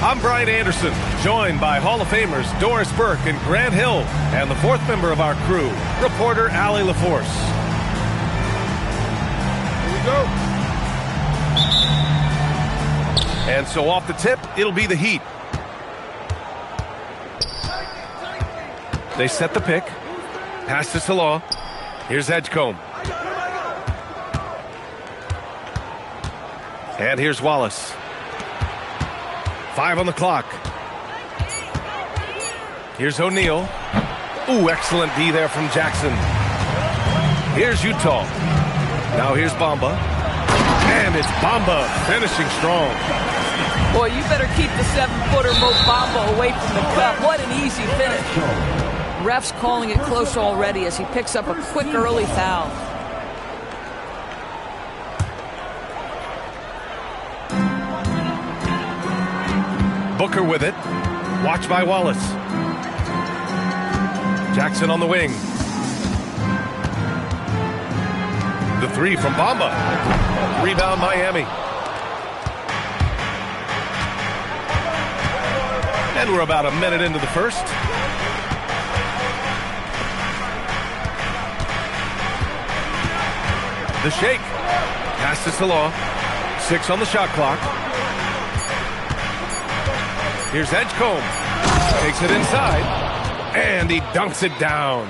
I'm Brian Anderson, joined by Hall of Famers Doris Burke and Grant Hill, and the fourth member of our crew, reporter Allie LaForce. Here we go. And so off the tip, it'll be the Heat. They set the pick. Pass to Salah. Here's Edgecombe. And here's Wallace. 5 on the clock. Here's O'Neal. Ooh, excellent D there from Jackson. Here's Utah. Now here's Bamba. And it's Bamba finishing strong. Boy, you better keep the 7-footer Mo Bamba away from the cup. What an easy finish. Ref's calling it close already as he picks up a quick early foul. Booker with it. Watched by Wallace. Jackson on the wing. The three from Bamba. Rebound Miami. And we're about a minute into the first. The shake. Pass to Salah. 6 on the shot clock. Here's Edgecombe. Takes it inside. And he dunks it down.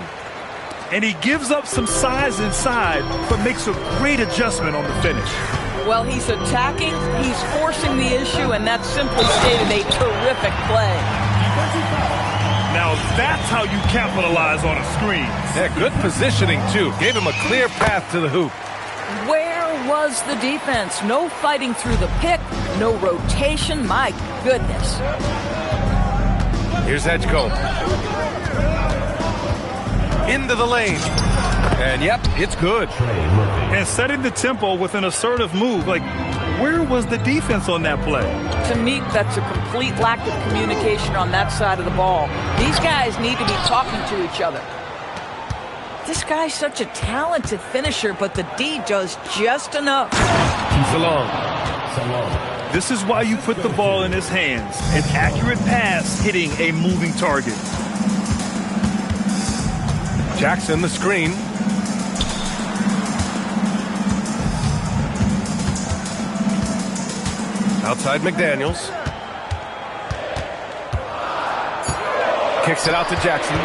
And he gives up some size inside, but makes a great adjustment on the finish. Well, he's attacking, he's forcing the issue, and that's simply stated a terrific play. Now that's how you capitalize on a screen. Yeah, good positioning, too. Gave him a clear path to the hoop. Where was the defense? No fighting through the pick, no rotation. My goodness. Here's Edgecombe. Into the lane. And yep, it's good. And setting the tempo with an assertive move. Like, where was the defense on that play? To me, that's a complete lack of communication on that side of the ball. These guys need to be talking to each other. This guy's such a talented finisher, but the D does just enough. Salah. This is why you put the ball in his hands. An accurate pass hitting a moving target. Jackson, the screen. Outside McDaniels. Kicks it out to Jackson.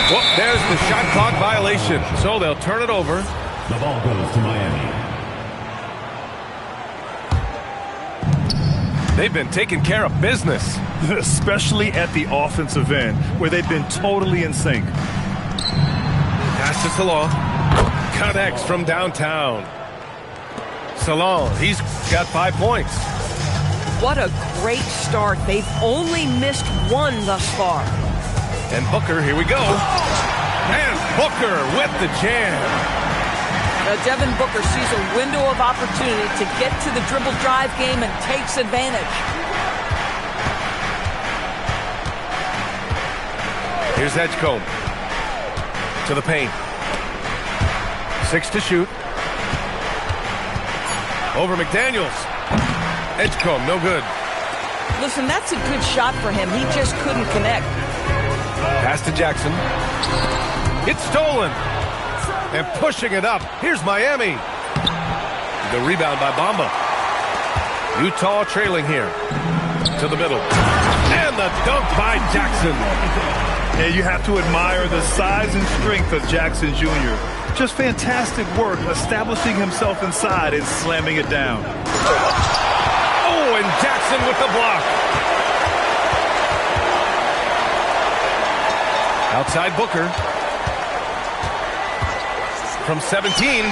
Whoop, there's the shot clock violation. So they'll turn it over. The ball goes to Miami. They've been taking care of business. Especially at the offensive end, where they've been totally in sync. Pass to Salah. Cut X from downtown. Salah, he's got 5 points. What a great start. They've only missed one thus far. And Booker, here we go. And Booker with the jam. Now Devin Booker sees a window of opportunity to get to the dribble drive game and takes advantage. Here's Edgecombe. To the paint. 6 to shoot. Over McDaniels. Edgecombe, no good. Listen, that's a good shot for him. He just couldn't connect. Pass to Jackson. It's stolen. And pushing it up. Here's Miami. The rebound by Bamba. Utah trailing here. To the middle. And the dunk by Jackson. And you have to admire the size and strength of Jackson Jr. Just fantastic work establishing himself inside and slamming it down. Oh, and Jackson with the block. Outside Booker. From 17.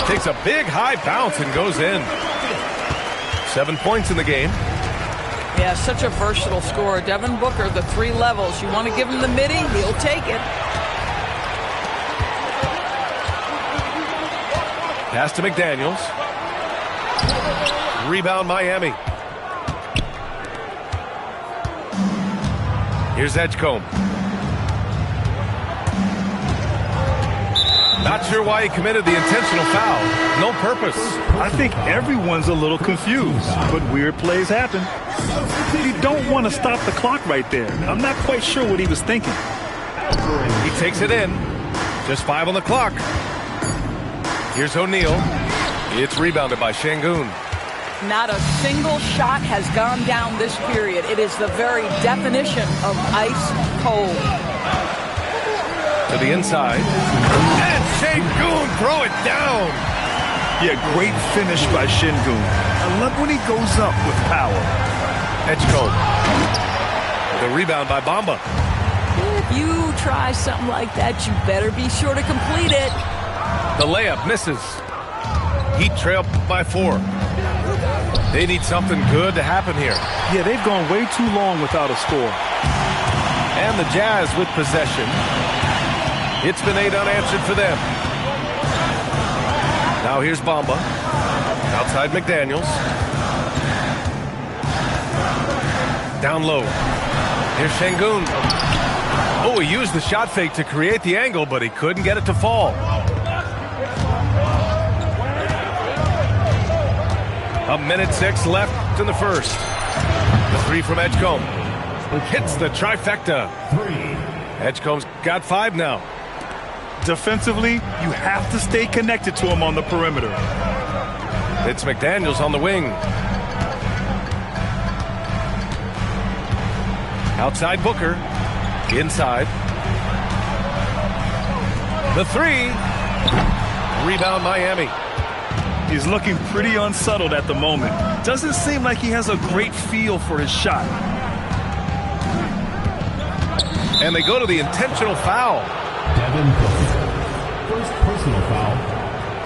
Takes a big high bounce and goes in. 7 points in the game. Yeah, such a versatile scorer. Devin Booker, the 3 levels. You want to give him the midi, he'll take it. Pass to McDaniels. Rebound Miami. Here's Edgecombe. Not sure why he committed the intentional foul. No purpose. I think everyone's a little confused, but weird plays happen. You don't want to stop the clock right there. I'm not quite sure what he was thinking. He takes it in. Just 5 on the clock. Here's O'Neal. It's rebounded by Şengün. Not a single shot has gone down this period. It is the very definition of ice cold. To the inside. And Şengün throw it down. Yeah, great finish by Şengün. I love when he goes up with power. Edgecombe. The rebound by Bamba. If you try something like that, you better be sure to complete it. The layup misses. Heat trail by 4. They need something good to happen here. Yeah, they've gone way too long without a score. And the Jazz with possession. It's been 8 unanswered for them. Now here's Bamba. Outside McDaniels. Down low. Here's Şengün. Oh, he used the shot fake to create the angle, but he couldn't get it to fall. A minute 6 left in the first. The 3 from Edgecombe. Hits the trifecta. Edgecombe's got 5 now. Defensively, you have to stay connected to him on the perimeter. It's McDaniels on the wing. Outside Booker. Inside. The 3. Rebound Miami. He's looking pretty unsettled at the moment. Doesn't seem like he has a great feel for his shot. And they go to the intentional foul. Devin Booker. First personal foul.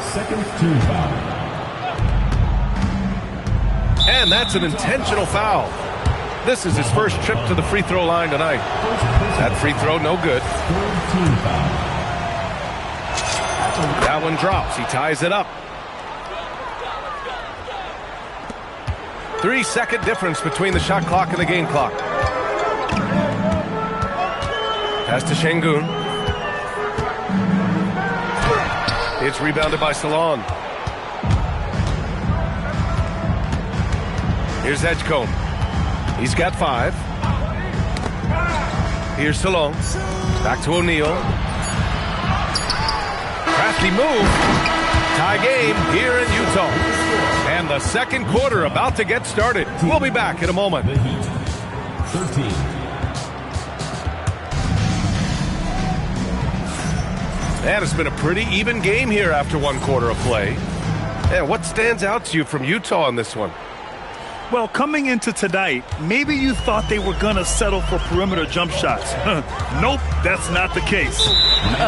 Second team foul. And that's an intentional foul. This is his first trip to the free throw line tonight. That free throw no good. Third team foul. That one drops. He ties it up. 3-second difference between the shot clock and the game clock. Pass to Şengün. It's rebounded by Salon. Here's Edgecombe. He's got 5. Here's Salon. Back to O'Neal. Crafty move. Tie game here in Utah. And the second quarter about to get started. We'll be back in a moment. The Heat. 13. And it's been a pretty even game here after 1 quarter of play. And what stands out to you from Utah in this one? Well, coming into tonight, maybe you thought they were going to settle for perimeter jump shots. Nope, that's not the case.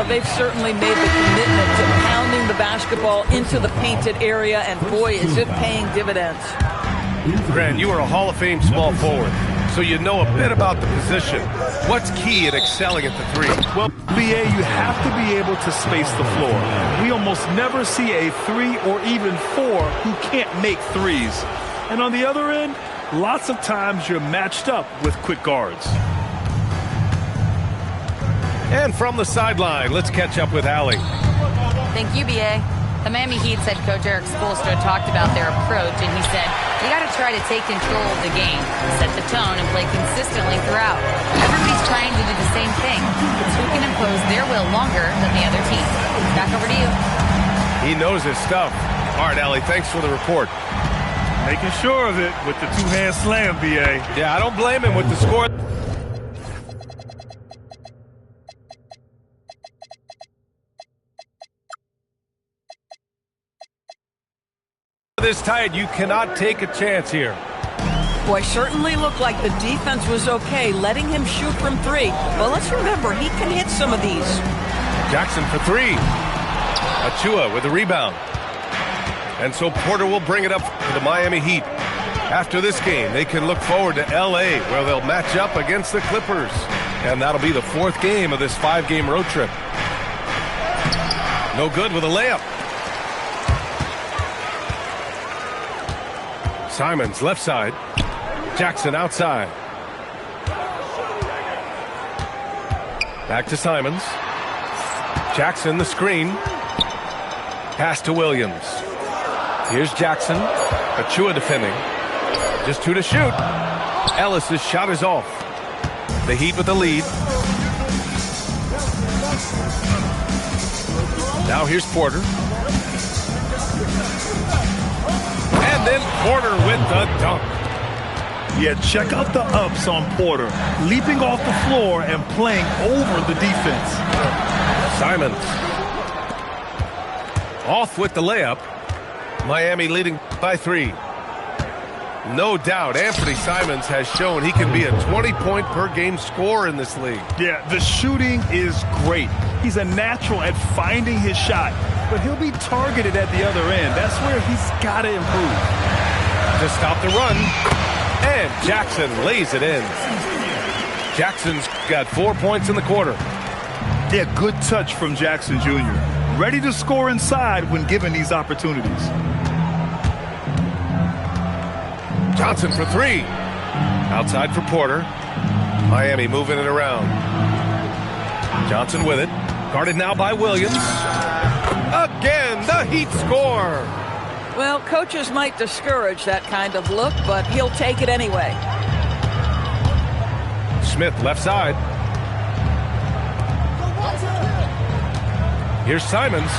They've certainly made the commitment to pounding the basketball into the painted area, and boy, is it paying dividends. Grant, you are a Hall of Fame small forward, so you know a bit about the position. What's key in excelling at the 3? Well, BA, you have to be able to space the floor. We almost never see a 3 or even 4 who can't make threes. And on the other end, lots of times you're matched up with quick guards. And from the sideline, let's catch up with Allie. Thank you, BA. The Miami Heat's head coach Eric Spoelstra talked about their approach, and he said, "You got to try to take control of the game, set the tone, and play consistently throughout. Everybody's trying to do the same thing. It's who can impose their will longer than the other team." Back over to you. He knows his stuff. All right, Allie, thanks for the report. Making sure of it with the two-hand slam, BA. Yeah, I don't blame him with the score. This tight, you cannot take a chance here. Boy, certainly looked like the defense was okay, letting him shoot from 3. But let's remember, he can hit some of these. Jackson for 3. Achua with the rebound. And so Porter will bring it up to the Miami Heat. After this game, they can look forward to L.A., where they'll match up against the Clippers. And that'll be the 4th game of this 5-game road trip. No good with a layup. Simons left side. Jackson outside. Back to Simons. Jackson the screen. Pass to Williams. Here's Jackson. Achua defending. Just 2 to shoot. Ellis's shot is off. The Heat with the lead. Now here's Porter. And then Porter with the dunk. Yeah, check out the ups on Porter. Leaping off the floor and playing over the defense. Simons. Off with the layup. Miami leading by 3. No doubt, Anthony Simons has shown he can be a 20-point per game scorer in this league. Yeah, the shooting is great. He's a natural at finding his shot, but he'll be targeted at the other end. That's where he's got to improve. To stop the run, and Jackson lays it in. Jackson's got 4 points in the quarter. Yeah, good touch from Jackson Jr. Ready to score inside when given these opportunities. Johnson for 3. Outside for Porter. Miami moving it around. Johnson with it. Guarded now by Williams. Again, the Heat score. Well, coaches might discourage that kind of look, but he'll take it anyway. Smith left side. Here's Simons.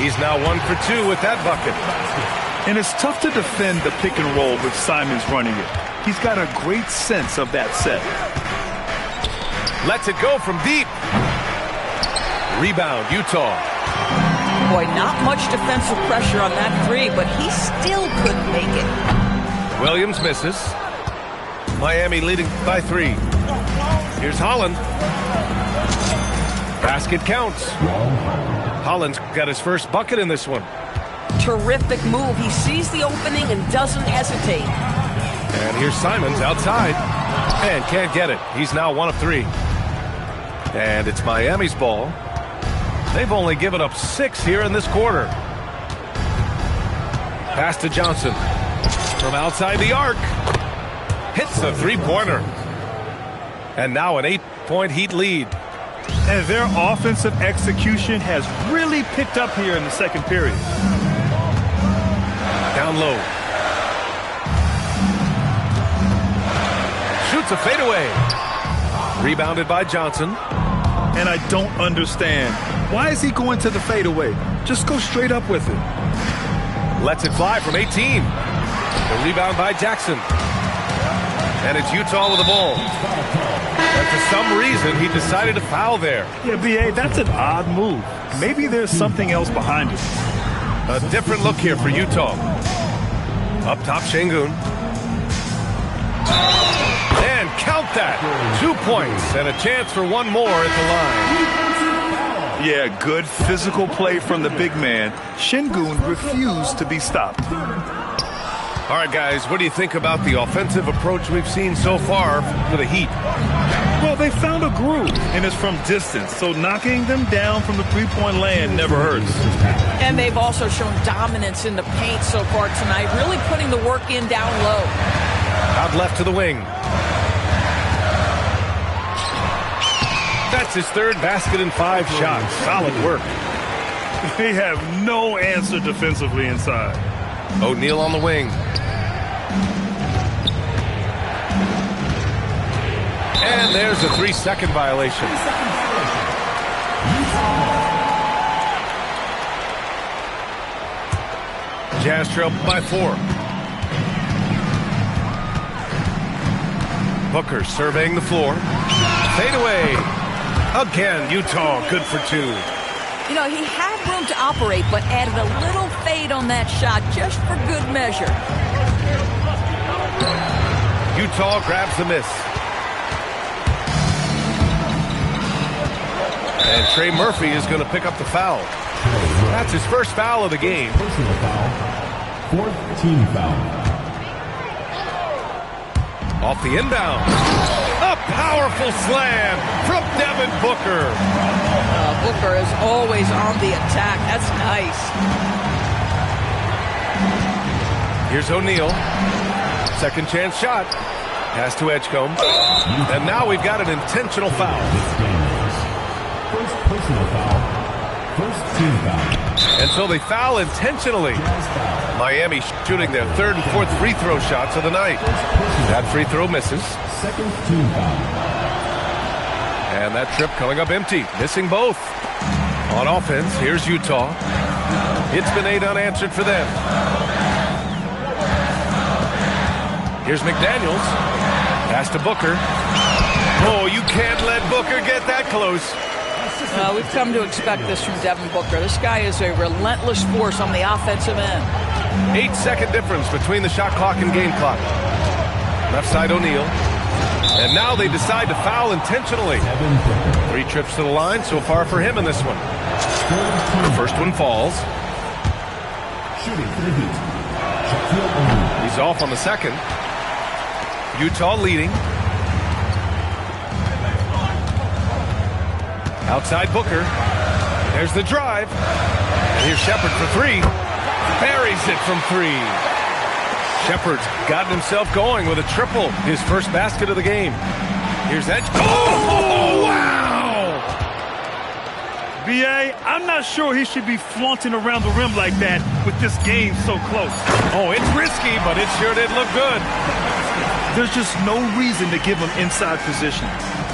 He's now 1 for 2 with that bucket. And it's tough to defend the pick and roll with Simons running it. He's got a great sense of that set. Lets it go from deep. Rebound, Utah. Boy, not much defensive pressure on that 3, but he still couldn't make it. Williams misses. Miami leading by 3. Here's Holland. Basket counts. Holland's got his first bucket in this one. Terrific move. He sees the opening and doesn't hesitate. And here's Simons outside. And can't get it. He's now 1 of 3. And it's Miami's ball. They've only given up 6 here in this quarter. Pass to Johnson. From outside the arc. Hits the three-pointer. And now an 8-point Heat lead. And their offensive execution has really picked up here in the second period. Down low. Shoots a fadeaway. Rebounded by Johnson. And I don't understand. Why is he going to the fadeaway? Just go straight up with it. Lets it fly from 18. The rebound by Jackson. And it's Utah with the ball. But for some reason, he decided to foul there. Yeah, B.A., that's an odd move. Maybe there's something else behind it. A different look here for Utah. Up top, Şengün. And count that. 2 points and a chance for one more at the line. Yeah, good physical play from the big man. Şengün refused to be stopped. All right, guys, what do you think about the offensive approach we've seen so far for the Heat? Well, they found a groove, and it's from distance, so knocking them down from the three-point land never hurts. And they've also shown dominance in the paint so far tonight, really putting the work in down low. Out left to the wing. That's his third basket in 5 shots. Solid work. They have no answer defensively inside. O'Neal on the wing. And there's a 3-second violation. Jazz trail by 4. Booker surveying the floor. Fade away. Again, Utah good for 2. You know, he had room to operate, but added a little fade on that shot just for good measure. Utah grabs the miss. And Trey Murphy is going to pick up the foul. That's his first foul of the game. Personal foul. 4th team foul. Off the inbound. A powerful slam from Devin Booker. Booker is always on the attack. That's nice. Here's O'Neal. Second chance shot. Pass to Edgecombe. And now we've got an intentional foul. First personal foul. First team foul. And so they foul intentionally. Miami shooting their third and fourth free throw shots of the night. That free throw misses. Second team foul. And that trip coming up empty, missing both. On offense, here's Utah. It's been 8 unanswered for them. Here's McDaniels. Pass to Booker. Oh, you can't let Booker get that close. We've come to expect this from Devin Booker. This guy is a relentless force on the offensive end. 8-second difference between the shot clock and game clock. Left side O'Neal. And now they decide to foul intentionally. 3 trips to the line so far for him in this one. The first one falls. Shooting for the Heat. Shaquille O'Neal. He's off on the second. Utah leading. Outside Booker. There's the drive. And here's Shepard for 3. Buries it from 3. Shepard's gotten himself going with a triple. His first basket of the game. Here's that. Oh, wow! B.A., I'm not sure he should be flaunting around the rim like that with this game so close. Oh, it's risky, but it sure did look good. There's just no reason to give him inside position.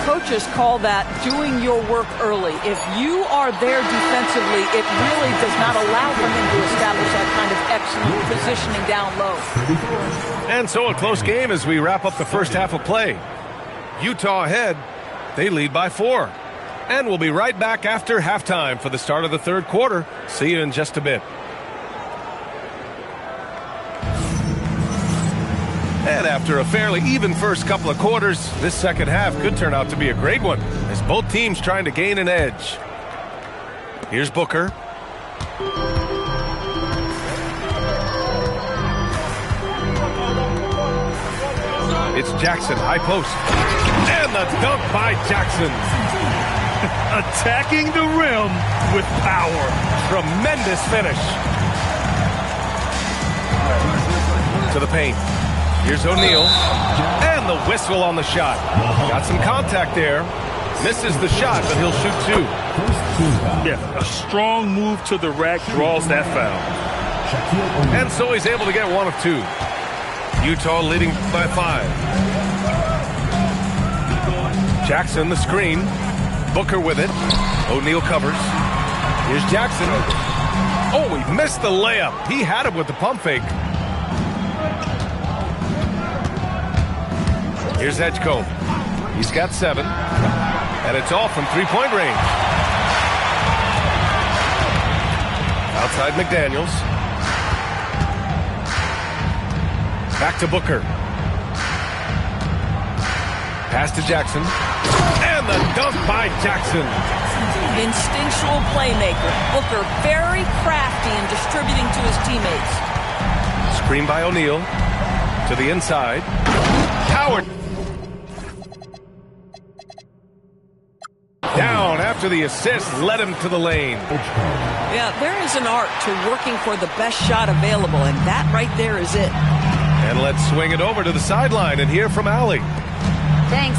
Coaches call that doing your work early. If you are there defensively, it really does not allow for him to establish that kind of excellent positioning down low. And so a close game as we wrap up the first half of play. Utah ahead. They lead by 4. And we'll be right back after halftime for the start of the third quarter. See you in just a bit. And after a fairly even first couple of quarters, this second half could turn out to be a great one as both teams trying to gain an edge. Here's Booker. It's Jackson, high post. And the dunk by Jackson. Attacking the rim with power. Tremendous finish. To the paint. Here's O'Neal. And the whistle on the shot. Got some contact there. Misses the shot, but he'll shoot 2. Yeah, a strong move to the rack draws that foul. And so he's able to get 1 of 2. Utah leading by 5. Jackson, the screen. Booker with it. O'Neal covers. Here's Jackson. Oh, he missed the layup. He had it with the pump fake. Here's Edgecombe. He's got 7. And it's all from 3-point range. Outside McDaniels. Back to Booker. Pass to Jackson. And the dunk by Jackson. Instinctual playmaker. Booker very crafty in distributing to his teammates. Screen by O'Neal. To the inside. Howard. Down after the assist led him to the lane. Yeah, there is an art to working for the best shot available, and that right there is it. And let's swing it over to the sideline and hear from Allie. Thanks.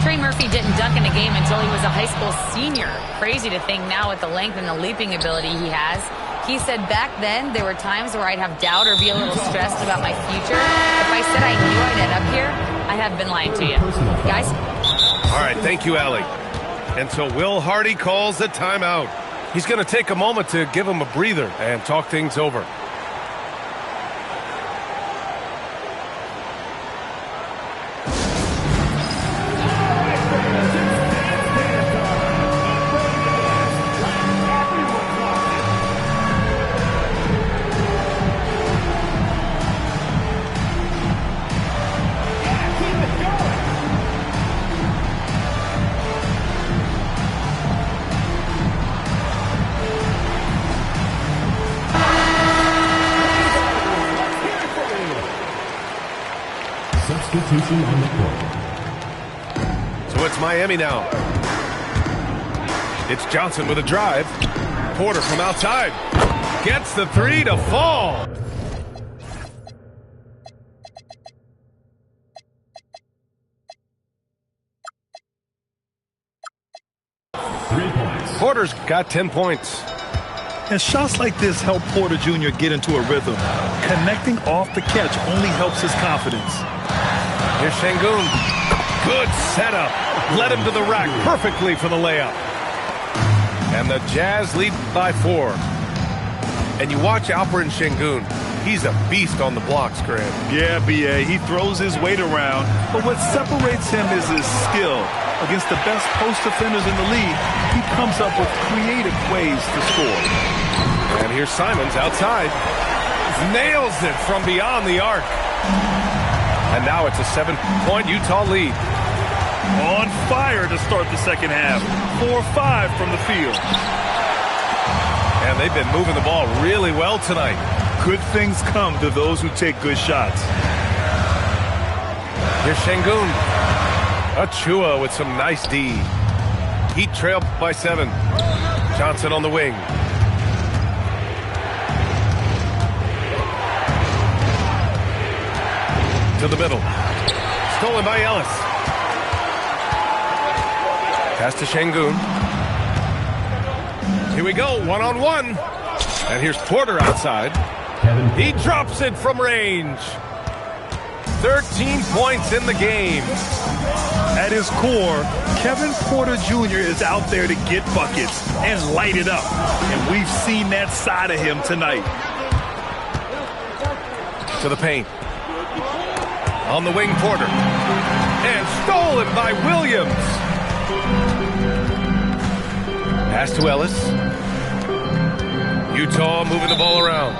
Trey Murphy didn't dunk in a game until he was a high school senior. Crazy to think now with the length and the leaping ability he has. He said back then there were times where I'd have doubt or be a little stressed about my future. If I said I knew I'd end up here, I have been lying to you. Guys? All right, thank you, Allie. And so Will Hardy calls a timeout. He's going to take a moment to give him a breather and talk things over. Substitution on the court. So it's Miami now. It's Johnson with a drive. Porter from outside. Gets the 3 to fall. Porter's got 10 points. And shots like this help Porter Jr. get into a rhythm. Connecting off the catch only helps his confidence. Here's Şengün. Good setup. Led him to the rack perfectly for the layup. And the Jazz lead by 4. And you watch Alperen Şengün. He's a beast on the blocks, Grant. Yeah, B.A. He throws his weight around, but what separates him is his skill. Against the best post defenders in the league, he comes up with creative ways to score. And here's Simons outside. Nails it from beyond the arc. And now it's a 7-point Utah lead. On fire to start the second half. 4-5 from the field. And they've been moving the ball really well tonight. Good things come to those who take good shots. Here's Şengün. Achua with some nice D. Heat trail by 7. Johnson on the wing. To the middle. Stolen by Ellis. Pass to Şengün. Here we go, one-on-one. And here's Porter outside. He drops it from range. 13 points in the game. At his core, Kevin Porter Jr. is out there to get buckets and light it up. And we've seen that side of him tonight. To the paint. On the wing, Porter. And stolen by Williams. Pass to Ellis. Utah moving the ball around.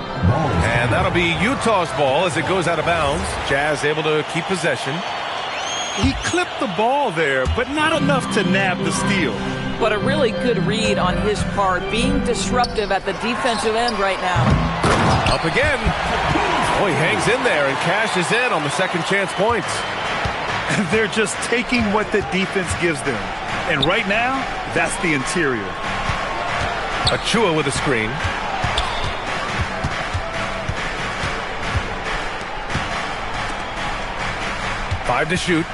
And that'll be Utah's ball as it goes out of bounds. Jazz able to keep possession. He clipped the ball there, but not enough to nab the steal. But a really good read on his part, being disruptive at the defensive end right now. Up again. Oh, he hangs in there and cashes in on the second chance points. They're just taking what the defense gives them. And right now, that's the interior. Achua with a screen. Five to shoot.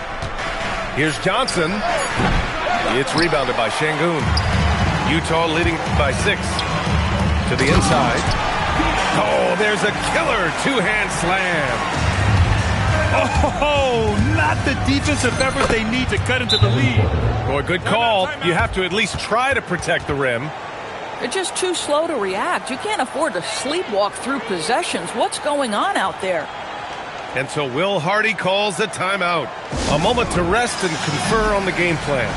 Here's Johnson. It's rebounded by Şengün. Utah leading by 6. To the inside. Oh, there's a killer two-hand slam. Oh, not the defensive effort they need to cut into the lead. Boy, good call. You have to at least try to protect the rim. They're just too slow to react. You can't afford to sleepwalk through possessions. What's going on out there? And so Will Hardy calls the timeout. A moment to rest and confer on the game plan.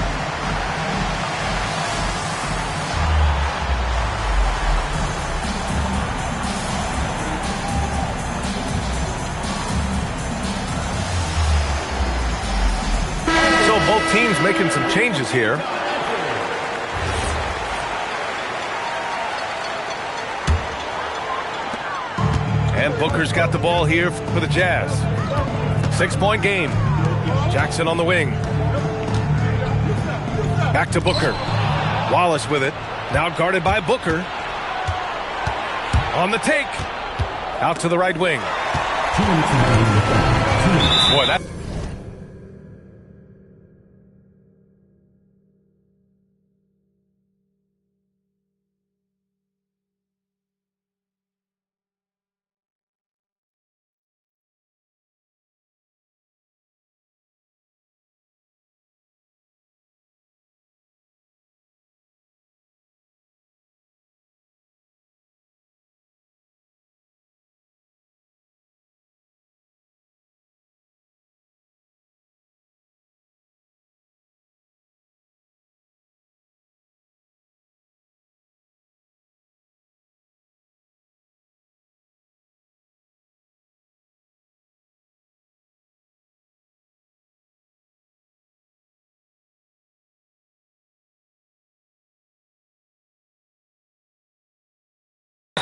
So both teams making some changes here. And Booker's got the ball here for the Jazz. 6-point game. Jackson on the wing. Back to Booker. Wallace with it. Now guarded by Booker. On the take. Out to the right wing. Boy, that...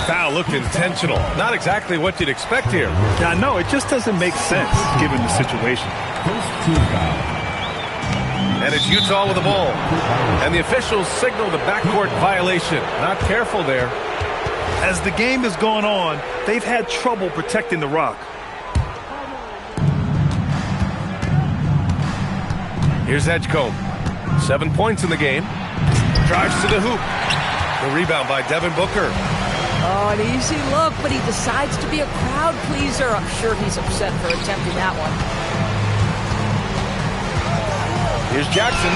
Foul looked intentional. Not exactly what you'd expect here. Yeah, I know. It just doesn't make sense given the situation. And it's Utah with the ball. And the officials signal the backcourt violation. Not careful there. As the game has gone on, they've had trouble protecting the rock. Here's Edgecombe. 7 points in the game. Drives to the hoop. The rebound by Devin Booker. Oh, an easy look, but he decides to be a crowd pleaser. I'm sure he's upset for attempting that one. Here's Jackson.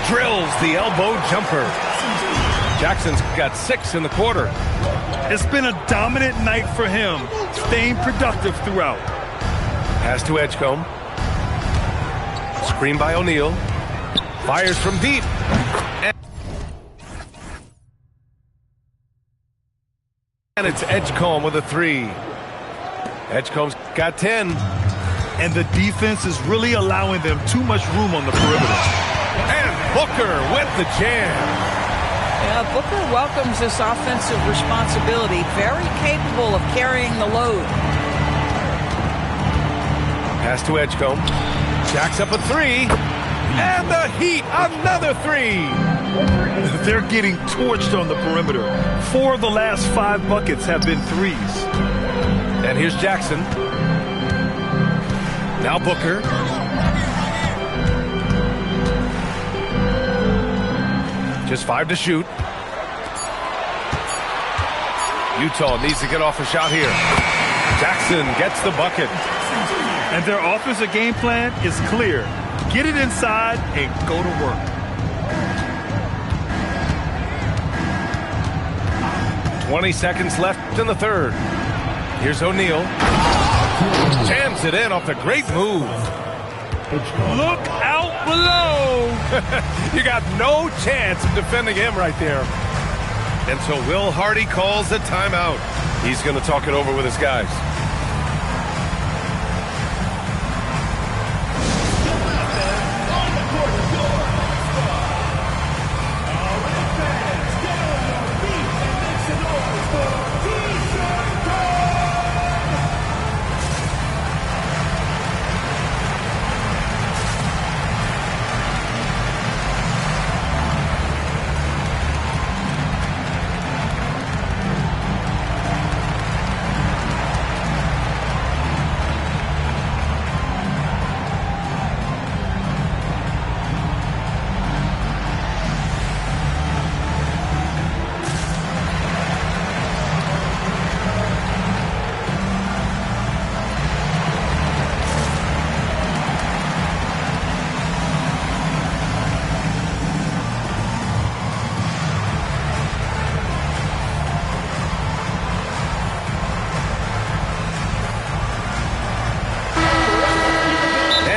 Drills the elbow jumper. Jackson's got 6 in the quarter. It's been a dominant night for him, staying productive throughout. Pass to Edgecombe. Screen by O'Neal. Fires from deep. And it's Edgecombe with a 3. Edgecombe's got 10. And the defense is really allowing them too much room on the perimeter. And Booker with the jam. Yeah, Booker welcomes this offensive responsibility. Very capable of carrying the load. Pass to Edgecombe. Jacks up a 3. And the Heat, another 3. They're getting torched on the perimeter. 4 of the last 5 buckets have been 3s. And here's Jackson. Now Booker. Just 5 to shoot. Utah needs to get off a shot here. Jackson gets the bucket. And their offensive game plan is clear. Get it inside and go to work. "20 seconds left in the third. Here's O'Neal. Jams it in off the great move. Look out below. You got no chance of defending him right there. And so Will Hardy calls a timeout. He's going to talk it over with his guys.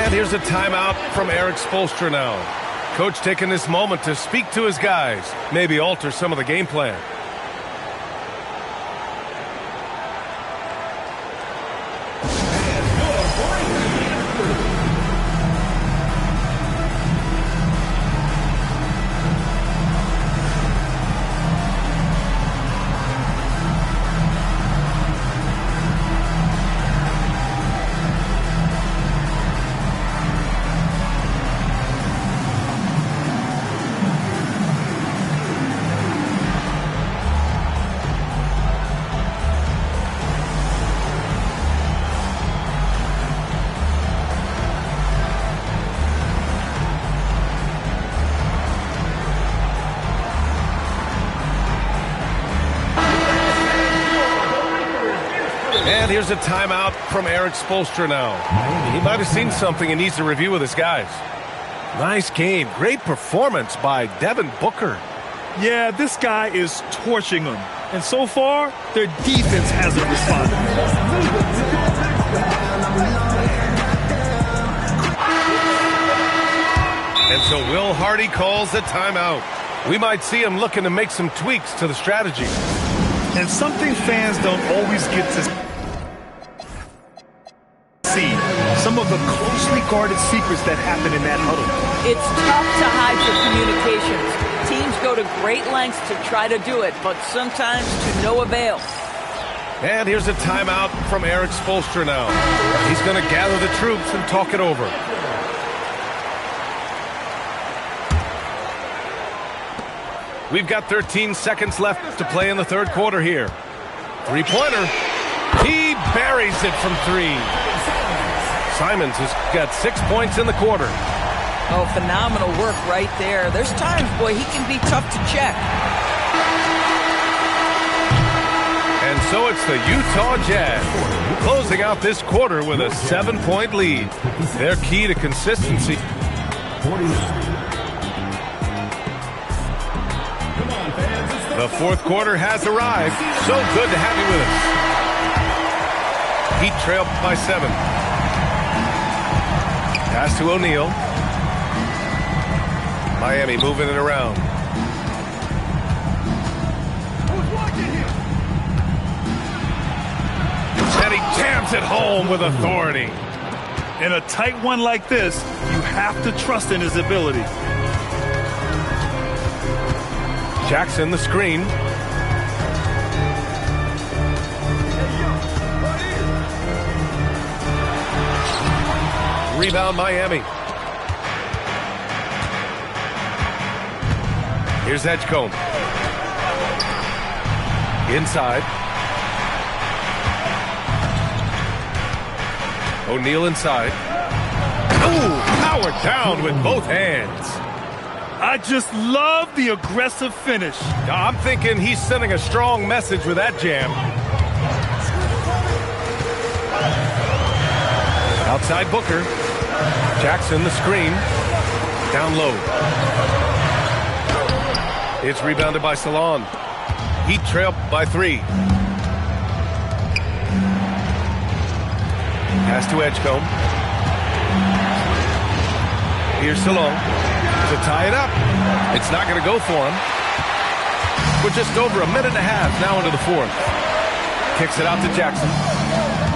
Here's a timeout from Eric Spoelstra now. Coach taking this moment to speak to his guys, maybe alter some of the game plan. And here's a timeout from Eric Spoelstra now. He might have seen something and needs to review with his guys. Nice game. Great performance by Devin Booker. Yeah, this guy is torching them. And so far, their defense hasn't responded. And so Will Hardy calls a timeout. We might see him looking to make some tweaks to the strategy. And something fans don't always get to see. Some of the closely guarded secrets that happen in that huddle. It's tough to hide your communications. Teams go to great lengths to try to do it, but sometimes to no avail. And here's a timeout from Eric Spoelstra now. He's going to gather the troops and talk it over. We've got 13 seconds left to play in the third quarter here. Three-pointer. He buries it from 3. Simons has got 6 points in the quarter. Oh, phenomenal work right there. There's times, boy, he can be tough to check. so it's the Utah Jazz closing out this quarter with a 7-point lead. Their key to consistency. 49. The fourth quarter has arrived. So good to have you with us. Heat trail by 7. Pass to O'Neal. Miami moving it around. And he jams it home with authority. In a tight one like this, you have to trust in his ability. Jackson, the screen. Rebound, Miami. Here's Edgecombe. Inside. O'Neal inside. Ooh, powered down with both hands. I just love the aggressive finish. I'm thinking he's sending a strong message with that jam. Outside Booker. Jackson, the screen. Down low. It's rebounded by Salon. Heat trail by 3. Pass to Edgecombe. Here's Salon to tie it up. It's not going to go for him. We're just over a minute and a half now into the fourth. Kicks it out to Jackson.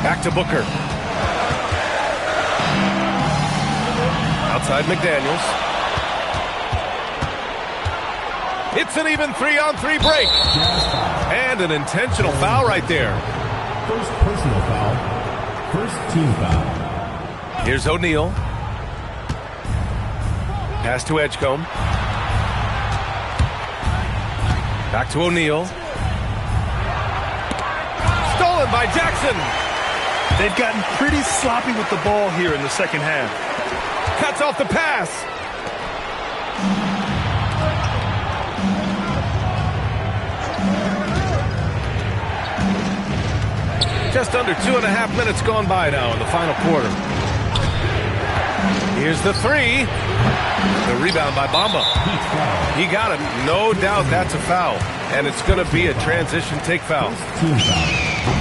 Back to Booker. Outside McDaniels. It's an even 3-on-3 break. And an intentional foul right there. First personal foul. First team foul. Here's O'Neal. Pass to Edgecombe. Back to O'Neal. Stolen by Jackson. They've gotten pretty sloppy with the ball here in the second half. Cuts off the pass. Just under 2.5 minutes gone by now in the final quarter. Here's the 3. The rebound by Bamba. He got him. No doubt that's a foul. And it's going to be a transition take foul.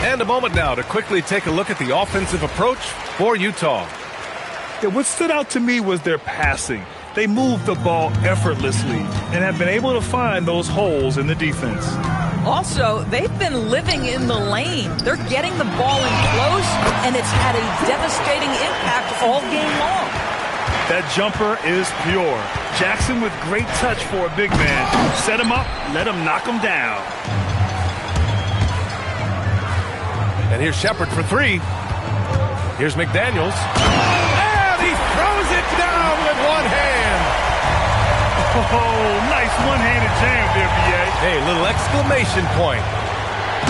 And a moment now to quickly take a look at the offensive approach for Utah. Yeah, what stood out to me was their passing. They moved the ball effortlessly and have been able to find those holes in the defense. Also, they've been living in the lane. They're getting the ball in close, and it's had a devastating impact all game long. That jumper is pure. Jackson with great touch for a big man. Set him up, let him knock him down. And here's Shepherd for 3. Here's McDaniels. And he throws it down with one hand. Oh, nice one-handed jam there, B.A. Hey, little exclamation point.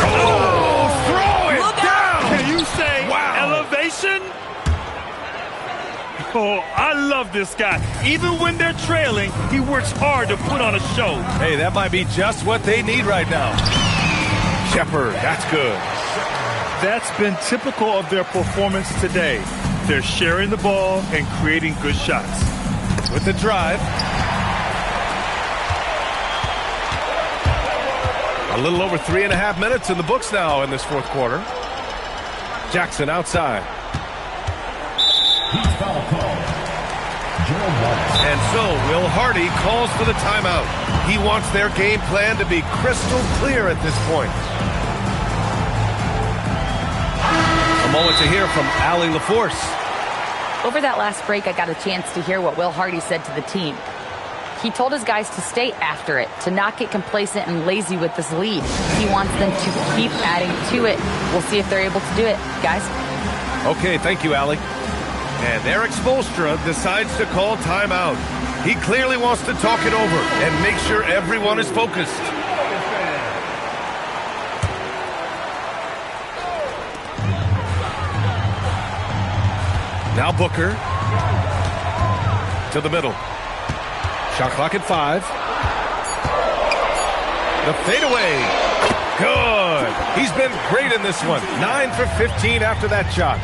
Oh, throw it down. Can you say elevation? Oh, I love this guy. Even when they're trailing, he works hard to put on a show. Hey, that might be just what they need right now. Shepherd, that's good. That's been typical of their performance today. They're sharing the ball and creating good shots. With the drive. A little over 3.5 minutes in the books now in this fourth quarter. Jackson outside. Foul call. And so Will Hardy calls for the timeout. He wants their game plan to be crystal clear at this point. A moment to hear from Allie LaForce. Over that last break, I got a chance to hear what Will Hardy said to the team. He told his guys to stay after it, to not get complacent and lazy with this lead. He wants them to keep adding to it. We'll see if they're able to do it, guys. Okay, thank you, Allie. And Eric Spoelstra decides to call timeout. He clearly wants to talk it over and make sure everyone is focused. Now Booker to the middle. Shot clock at 5. The fadeaway. Good. He's been great in this one. 9 for 15 after that shot.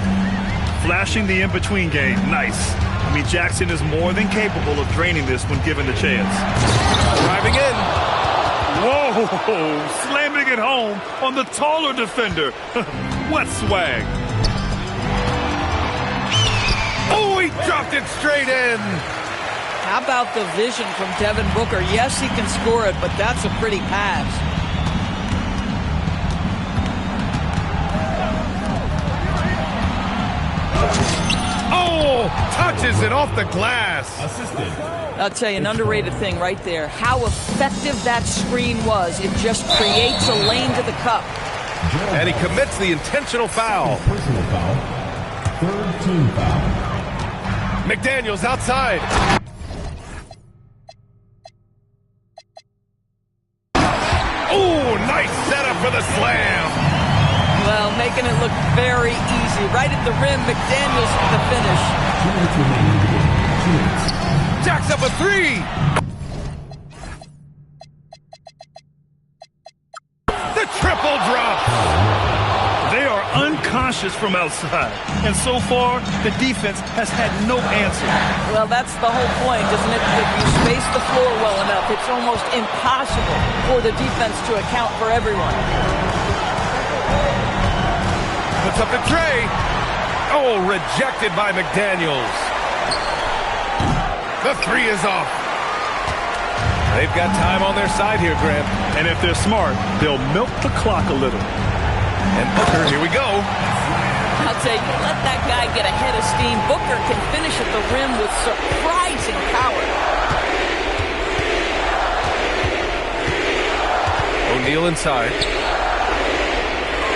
Flashing the in-between game. Nice. I mean, Jackson is more than capable of draining this when given the chance. Driving in. Whoa! Slamming it home on the taller defender. What swag. Oh, he dropped it straight in. How about the vision from Devin Booker? Yes, he can score it, but that's a pretty pass. Oh, touches it off the glass. Assisted. I'll tell you, an underrated thing right there. How effective that screen was. It just creates a lane to the cup. And he commits the intentional foul. Personal foul. Third team foul. McDaniels outside. Oh, nice setup for the slam. Well, making it look very easy. Right at the rim, McDaniels with the finish. 2 minutes remaining in the game. 2 minutes. Jacks up a three. The triple drop. They are unconscious from outside. And so far, the defense has had no answer. Well, that's the whole point, isn't it? If you space the floor well enough, it's almost impossible for the defense to account for everyone. Puts up the tray. Oh, rejected by McDaniels. The three is off. They've got time on their side here, Grant. And if they're smart, they'll milk the clock a little. And Booker, here we go. I'll tell you, let that guy get a head of steam. Booker can finish at the rim with surprising power. O'Neal inside.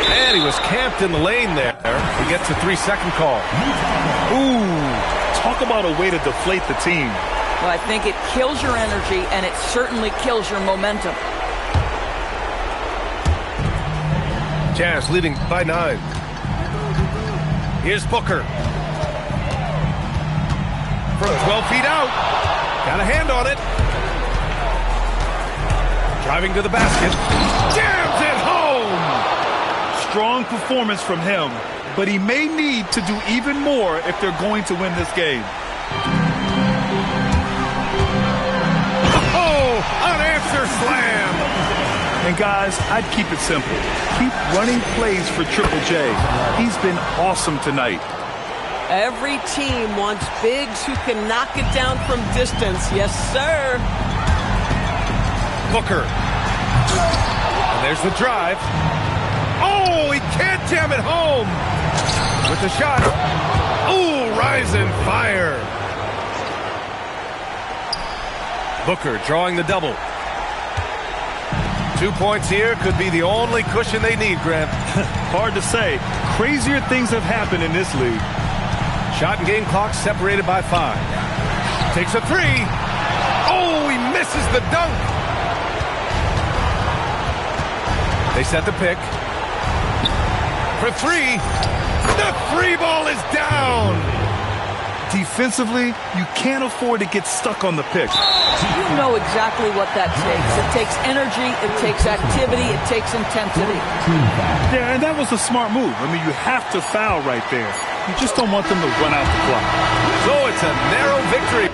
And he was camped in the lane there. He gets a 3-second call. Ooh, talk about a way to deflate the team. Well, I think it kills your energy, and it certainly kills your momentum. Jazz leading by 9. Here's Booker. From 12 feet out. Got a hand on it. Driving to the basket. Jams it home! Strong performance from him, but he may need to do even more if they're going to win this game. Oh, unanswered slam! And guys, I'd keep it simple. Keep running plays for Triple J. He's been awesome tonight. Every team wants bigs who can knock it down from distance. Yes, sir. Booker. And there's the drive. Oh, he can't jam it home. With the shot. Oh, rise and fire. Booker drawing the double. 2 points here could be the only cushion they need, Grant. Hard to say. Crazier things have happened in this league. Shot and game clock separated by 5. Takes a three. Oh, he misses the dunk. They set the pick. For 3. The 3 ball is down. Defensively, you can't afford to get stuck on the pick. You know exactly what that takes. It takes energy, it takes activity, it takes intensity. Yeah, and that was a smart move. I mean, you have to foul right there. You just don't want them to run out the clock. So it's a narrow victory.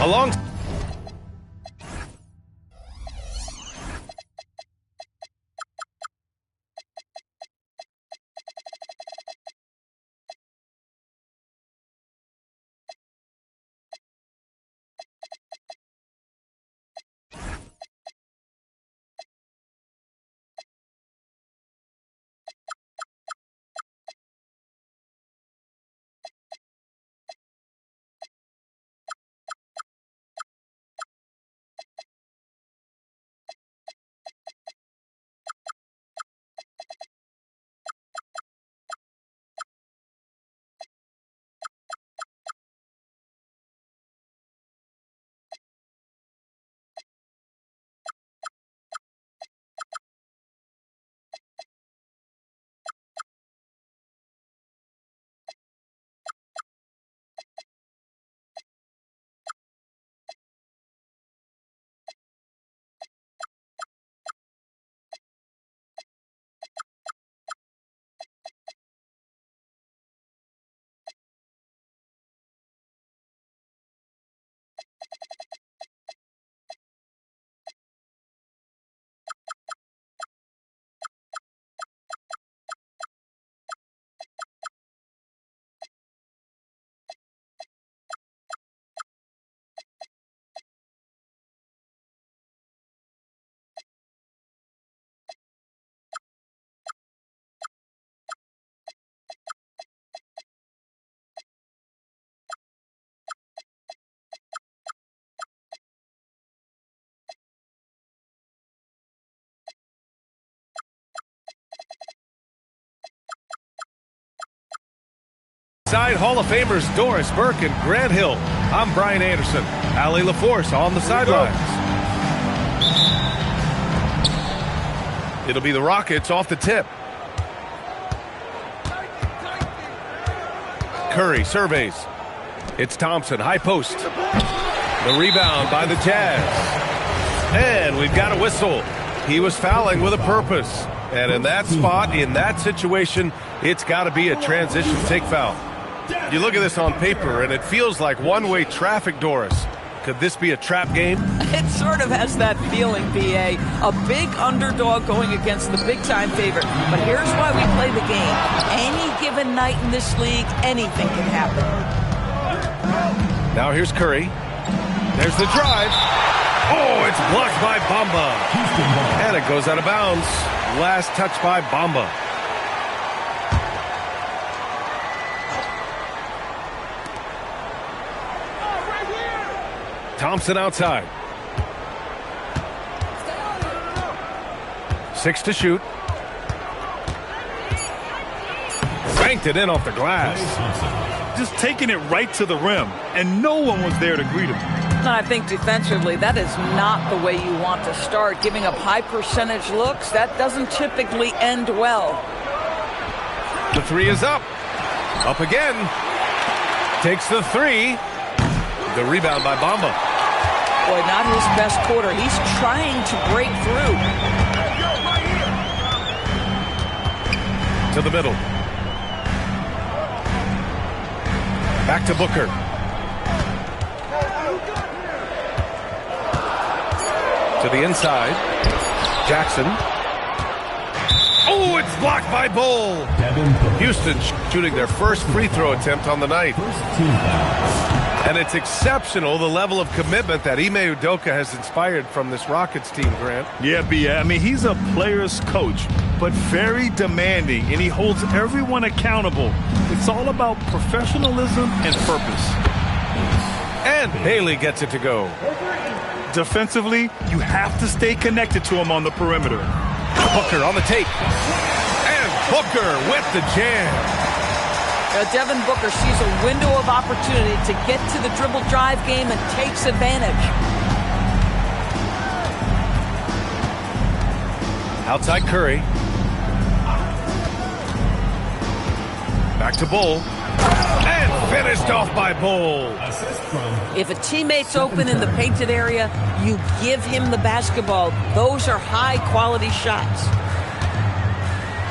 Along. Side Hall of Famers Doris Burke and Grant Hill. I'm Brian Anderson. Allie LaForce on the sidelines. It'll be the Rockets off the tip. Curry surveys. It's Thompson, high post. The rebound by the Jazz. And we've got a whistle. He was fouling with a purpose. And in that spot, in that situation, it's got to be a transition take foul. You look at this on paper, and it feels like one-way traffic, Doris. Could this be a trap game? It sort of has that feeling, B.A. A big underdog going against the big-time favorite. But here's why we play the game. Any given night in this league, anything can happen. Now here's Curry. There's the drive. Oh, it's blocked by Bamba. And it goes out of bounds. Last touch by Bamba. Thompson outside. 6 to shoot. Banked it in off the glass. Just taking it right to the rim, and no one was there to greet him. And I think defensively, that is not the way you want to start. Giving up high percentage looks, that doesn't typically end well. The three is up. Up again. Takes the three. The rebound by Bamba. Boy, not his best quarter. He's trying to break through. To the middle. Back to Booker. To the inside. Jackson. Oh, it's blocked by Bull. Houston shooting their first free throw attempt on the night. And it's exceptional, the level of commitment that Ime Udoka has inspired from this Rockets team, Grant. Yeah, I mean, he's a player's coach, but very demanding, and he holds everyone accountable. It's all about professionalism and purpose. And Haley gets it to go. Defensively, you have to stay connected to him on the perimeter. Booker on the take. And Booker with the jam. Devin Booker sees a window of opportunity to get to the dribble drive game and takes advantage. Outside Curry. Back to Bull. And finished off by Bull. If a teammate's open in the painted area, you give him the basketball. Those are high-quality shots.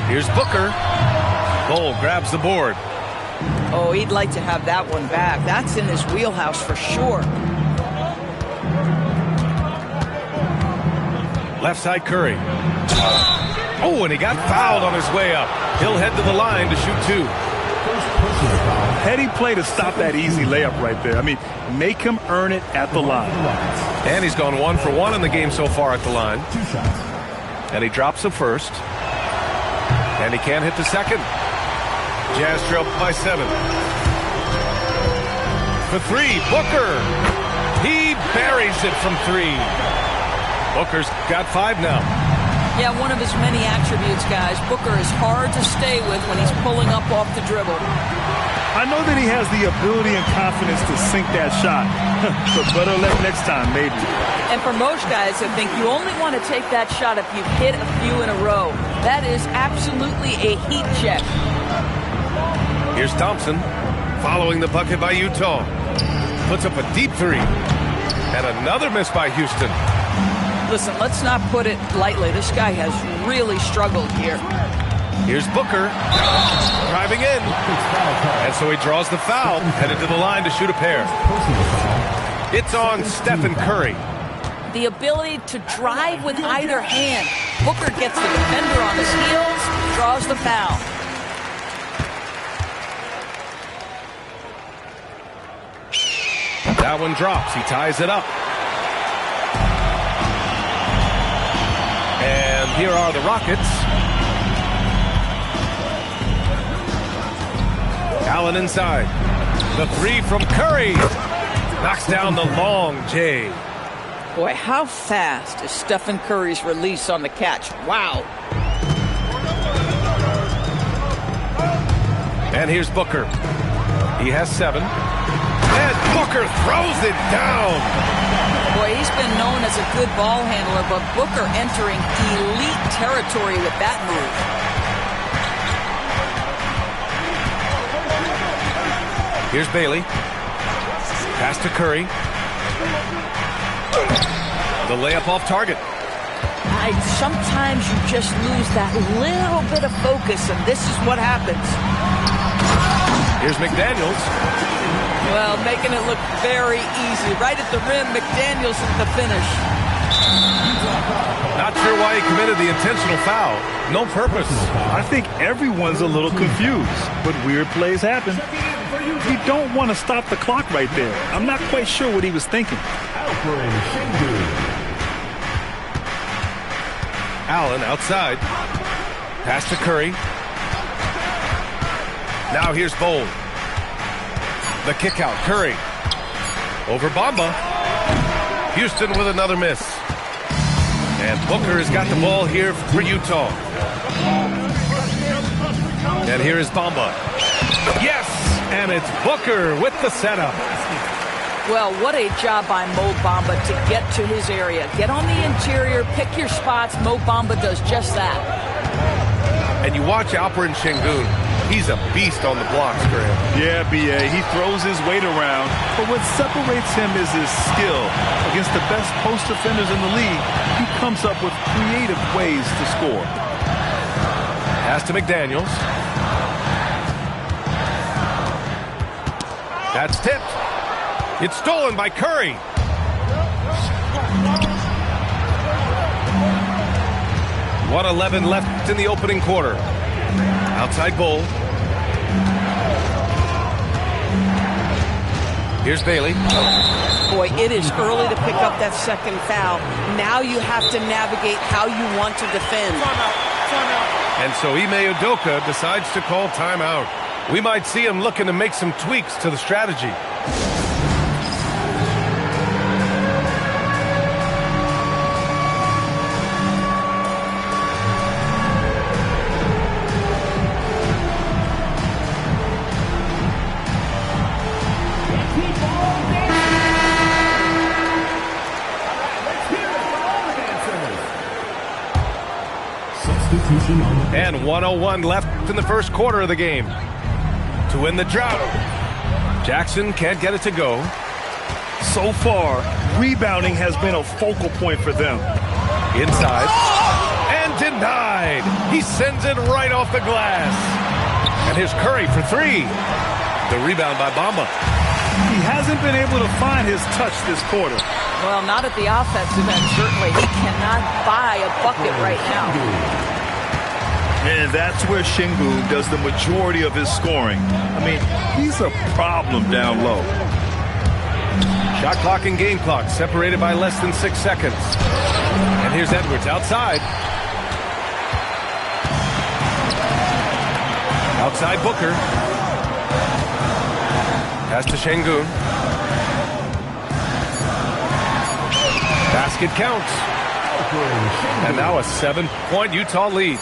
Here's Booker. Bull grabs the board. Oh, he'd like to have that one back. That's in his wheelhouse for sure. Left side Curry. Oh, and he got fouled on his way up. He'll head to the line to shoot 2. Heady play to stop that easy layup right there. I mean, make him earn it at the line. And he's gone 1 for 1 in the game so far at the line. 2 shots. And he drops the first. And he can't hit the second. Jazz trail by 7. For 3, Booker. He buries it from 3. Booker's got 5 now. Yeah, one of his many attributes, guys. Booker is hard to stay with when he's pulling up off the dribble. I know that he has the ability and confidence to sink that shot, but better luck next time, maybe. And for most guys, I think you only want to take that shot if you've hit a few in a row. That is absolutely a heat check. Here's Thompson, following the bucket by Utah. Puts up a deep 3. And another miss by Houston. Listen, let's not put it lightly. This guy has really struggled here. Here's Booker, driving in. And so he draws the foul, headed to the line to shoot a pair. It's on Stephen Curry. The ability to drive with either hand. Booker gets the defender on his heels, draws the foul. That one drops. He ties it up. And here are the Rockets. Allen inside. The 3 from Curry. Knocks down the long J. Boy, how fast is Stephen Curry's release on the catch? Wow. And here's Booker. He has 7. And Booker throws it down. Boy, he's been known as a good ball handler, but Booker entering elite territory with that move. Here's Bailey. Pass to Curry. The layup off target. Sometimes you just lose that little bit of focus, and this is what happens. Here's McDaniels. Well, making it look very easy. Right at the rim, McDaniels at the finish. Not sure why he committed the intentional foul. No purpose. I think everyone's a little confused, but weird plays happen. You don't want to stop the clock right there. I'm not quite sure what he was thinking. Allen outside. Pass to Curry. Now here's Bowl. The kick out. Curry. Over Bamba. Houston with another miss. And Booker has got the ball here for Utah. And here is Bamba. Yes! And it's Booker with the setup. Well, what a job by Mo Bamba to get to his area. Get on the interior, pick your spots. Mo Bamba does just that. And you watch Alperen Şengün. He's a beast on the blocks, Graham. Yeah, B.A. He throws his weight around, but what separates him is his skill. Against the best post defenders in the league, he comes up with creative ways to score. Pass to McDaniels. That's tipped. It's stolen by Curry. .111 left in the opening quarter. Outside Bull. Here's Bailey. Boy, it is early to pick up that second foul. Now you have to navigate how you want to defend. And so Ime Udoka decides to call timeout. We might see him looking to make some tweaks to the strategy. And 1:01 left in the first quarter of the game. To win the drought, Jackson can't get it to go. So far, rebounding has been a focal point for them. Inside. And denied. He sends it right off the glass. And here's Curry for 3. The rebound by Bamba. He hasn't been able to find his touch this quarter. Well, not at the offensive end, certainly. He cannot buy a bucket right now. And that's where Şengün does the majority of his scoring. I mean, he's a problem down low. Shot clock and game clock separated by less than 6 seconds. And here's Edwards outside. Outside Booker. Pass to Şengün. Basket counts. And now a 7-point Utah lead.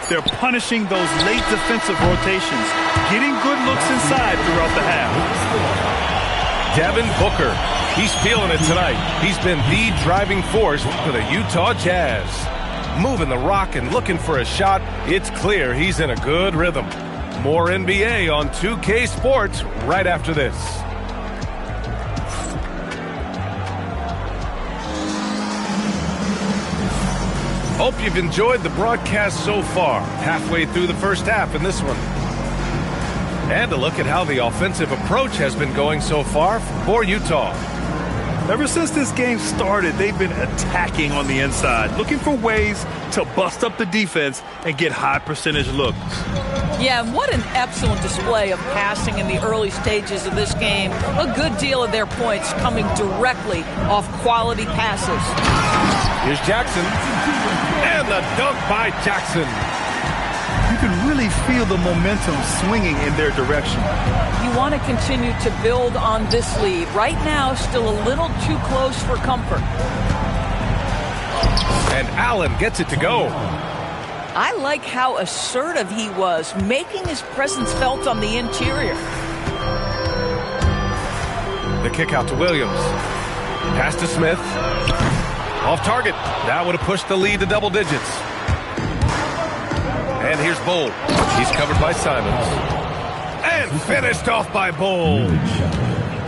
They're punishing those late defensive rotations, getting good looks inside throughout the half. Devin Booker. He's feeling it tonight. He's been the driving force for the Utah Jazz. Moving the rock and looking for a shot. It's clear he's in a good rhythm. More NBA on 2K Sports right after this. Hope you've enjoyed the broadcast so far. Halfway through the first half in this one. And a look at how the offensive approach has been going so far for Utah. Ever since this game started, they've been attacking on the inside, looking for ways to bust up the defense and get high percentage looks. Yeah, and what an excellent display of passing in the early stages of this game. A good deal of their points coming directly off quality passes. Here's Jackson. And the dunk by Jackson. You can really feel the momentum swinging in their direction. You want to continue to build on this lead. Right now, still a little too close for comfort. And Allen gets it to go. I like how assertive he was, making his presence felt on the interior. The kick out to Williams. Pass to Smith. Off target. That would have pushed the lead to double digits. And here's Bol. He's covered by Simons. And finished off by Bol.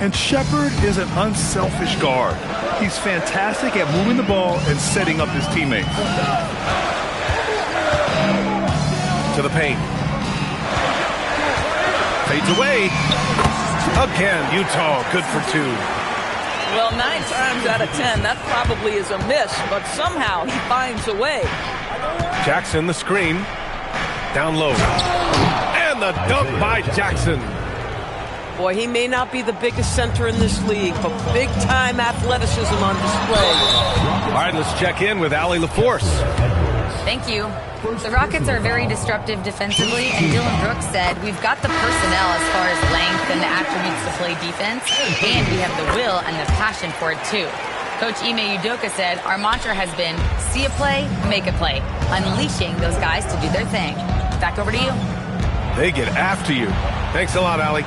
And Shepherd is an unselfish guard. He's fantastic at moving the ball and setting up his teammates. To the paint. Fades away. Again, Utah good for 2. Well, 9 times out of 10, that probably is a miss, but somehow he finds a way. Jackson, the screen. Down low. And the dunk by Jackson. Boy, he may not be the biggest center in this league, but big-time athleticism on display. All right, let's check in with Allie LaForce. Thank you. The Rockets are very disruptive defensively, and Dylan Brooks said, we've got the personnel as far as length and the attributes to play defense, and we have the will and the passion for it too. Coach Ime Udoka said, our mantra has been, see a play, make a play, unleashing those guys to do their thing. Back over to you. They get after you. Thanks a lot, Allie.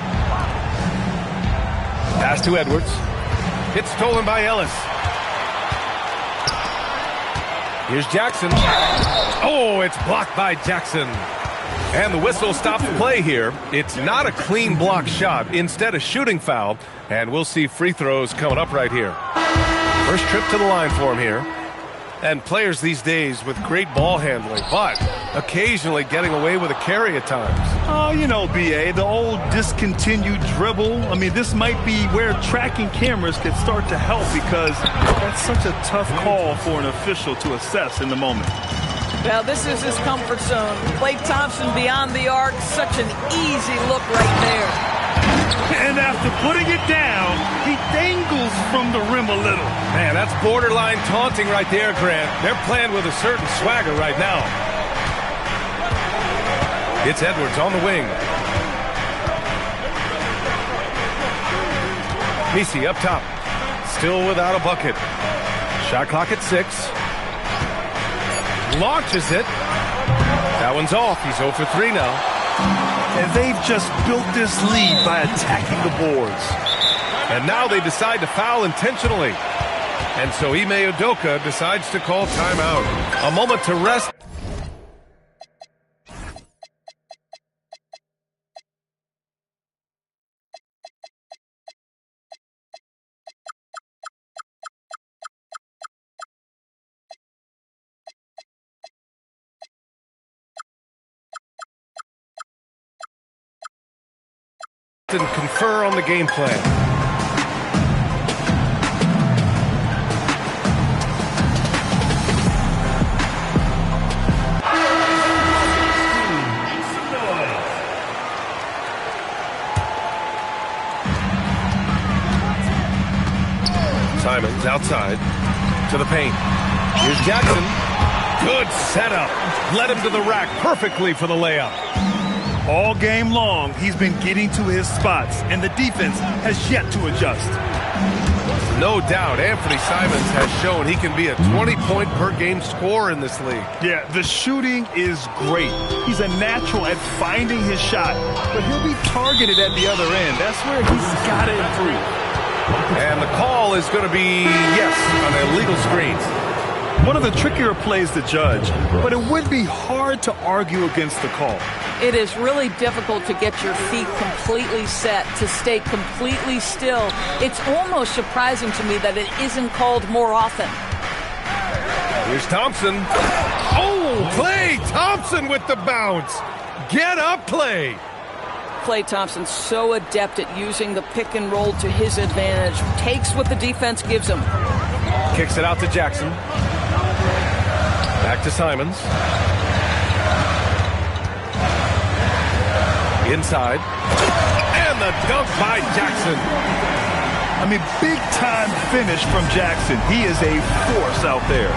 Pass to Edwards. It's stolen by Ellis. Here's Jackson. Oh, it's blocked by Jackson. And the whistle stops play here. It's not a clean block shot, instead a shooting foul. And we'll see free throws coming up right here. First trip to the line for him here. And players these days with great ball handling, but occasionally getting away with a carry at times. Oh, you know, B.A., the old discontinued dribble. I mean, this might be where tracking cameras could start to help because that's such a tough call for an official to assess in the moment. Well, this is his comfort zone. Klay Thompson beyond the arc, such an easy look right there. And after putting it down, he dangles from the rim a little. Man, that's borderline taunting right there, Grant. They're playing with a certain swagger right now. It's Edwards on the wing. Messi up top. Still without a bucket. Shot clock at 6. Launches it. That one's off. He's 0 for 3 now. And they've just built this lead by attacking the boards. And now they decide to foul intentionally. And so Ime Udoka decides to call timeout. A moment to rest. And confer on the game plan. Simons outside to the paint. Here's Jackson. Good setup. Led him to the rack perfectly for the layup. All game long, he's been getting to his spots, and the defense has yet to adjust. No doubt, Anthony Simons has shown he can be a 20-point-per-game scorer in this league. Yeah, the shooting is great. He's a natural at finding his shot, but he'll be targeted at the other end. That's where he's got to improve. And the call is going to be, yes, an illegal screen. One of the trickier plays to judge, but it would be hard to argue against the call. It is really difficult to get your feet completely set, to stay completely still. It's almost surprising to me that it isn't called more often. Here's Thompson. Oh, Klay Thompson with the bounce. Get up, Klay. Klay Thompson so adept at using the pick and roll to his advantage. Takes what the defense gives him. Kicks it out to Jackson. Back to Simons. Inside. And the dunk by Jackson. I mean, big-time finish from Jackson. He is a force out there.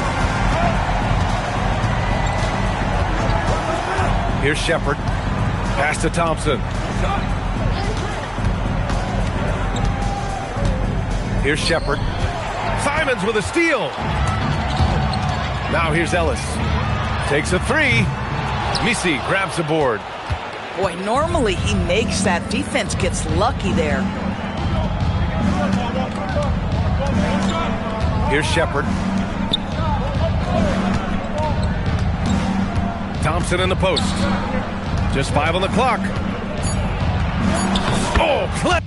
Here's Shepard. Pass to Thompson. Here's Shepard. Simons with a steal. Now here's Ellis. Takes a three. Misi grabs the board. Boy, normally he makes that. Defense gets lucky there. Here's Shepard. Thompson in the post. Just 5 on the clock. Oh, clip.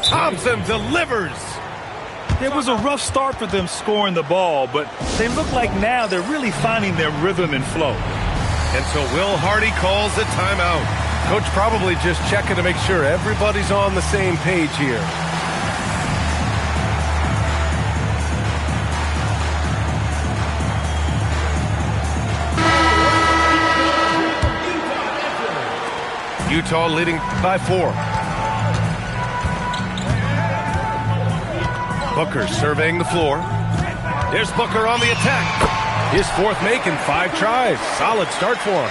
Thompson delivers. It was a rough start for them scoring the ball, but they look like now they're really finding their rhythm and flow. And so Will Hardy calls a timeout. Coach probably just checking to make sure everybody's on the same page here. Utah leading by 4. Booker surveying the floor. There's Booker on the attack. His 4th make in 5 tries. Solid start for him.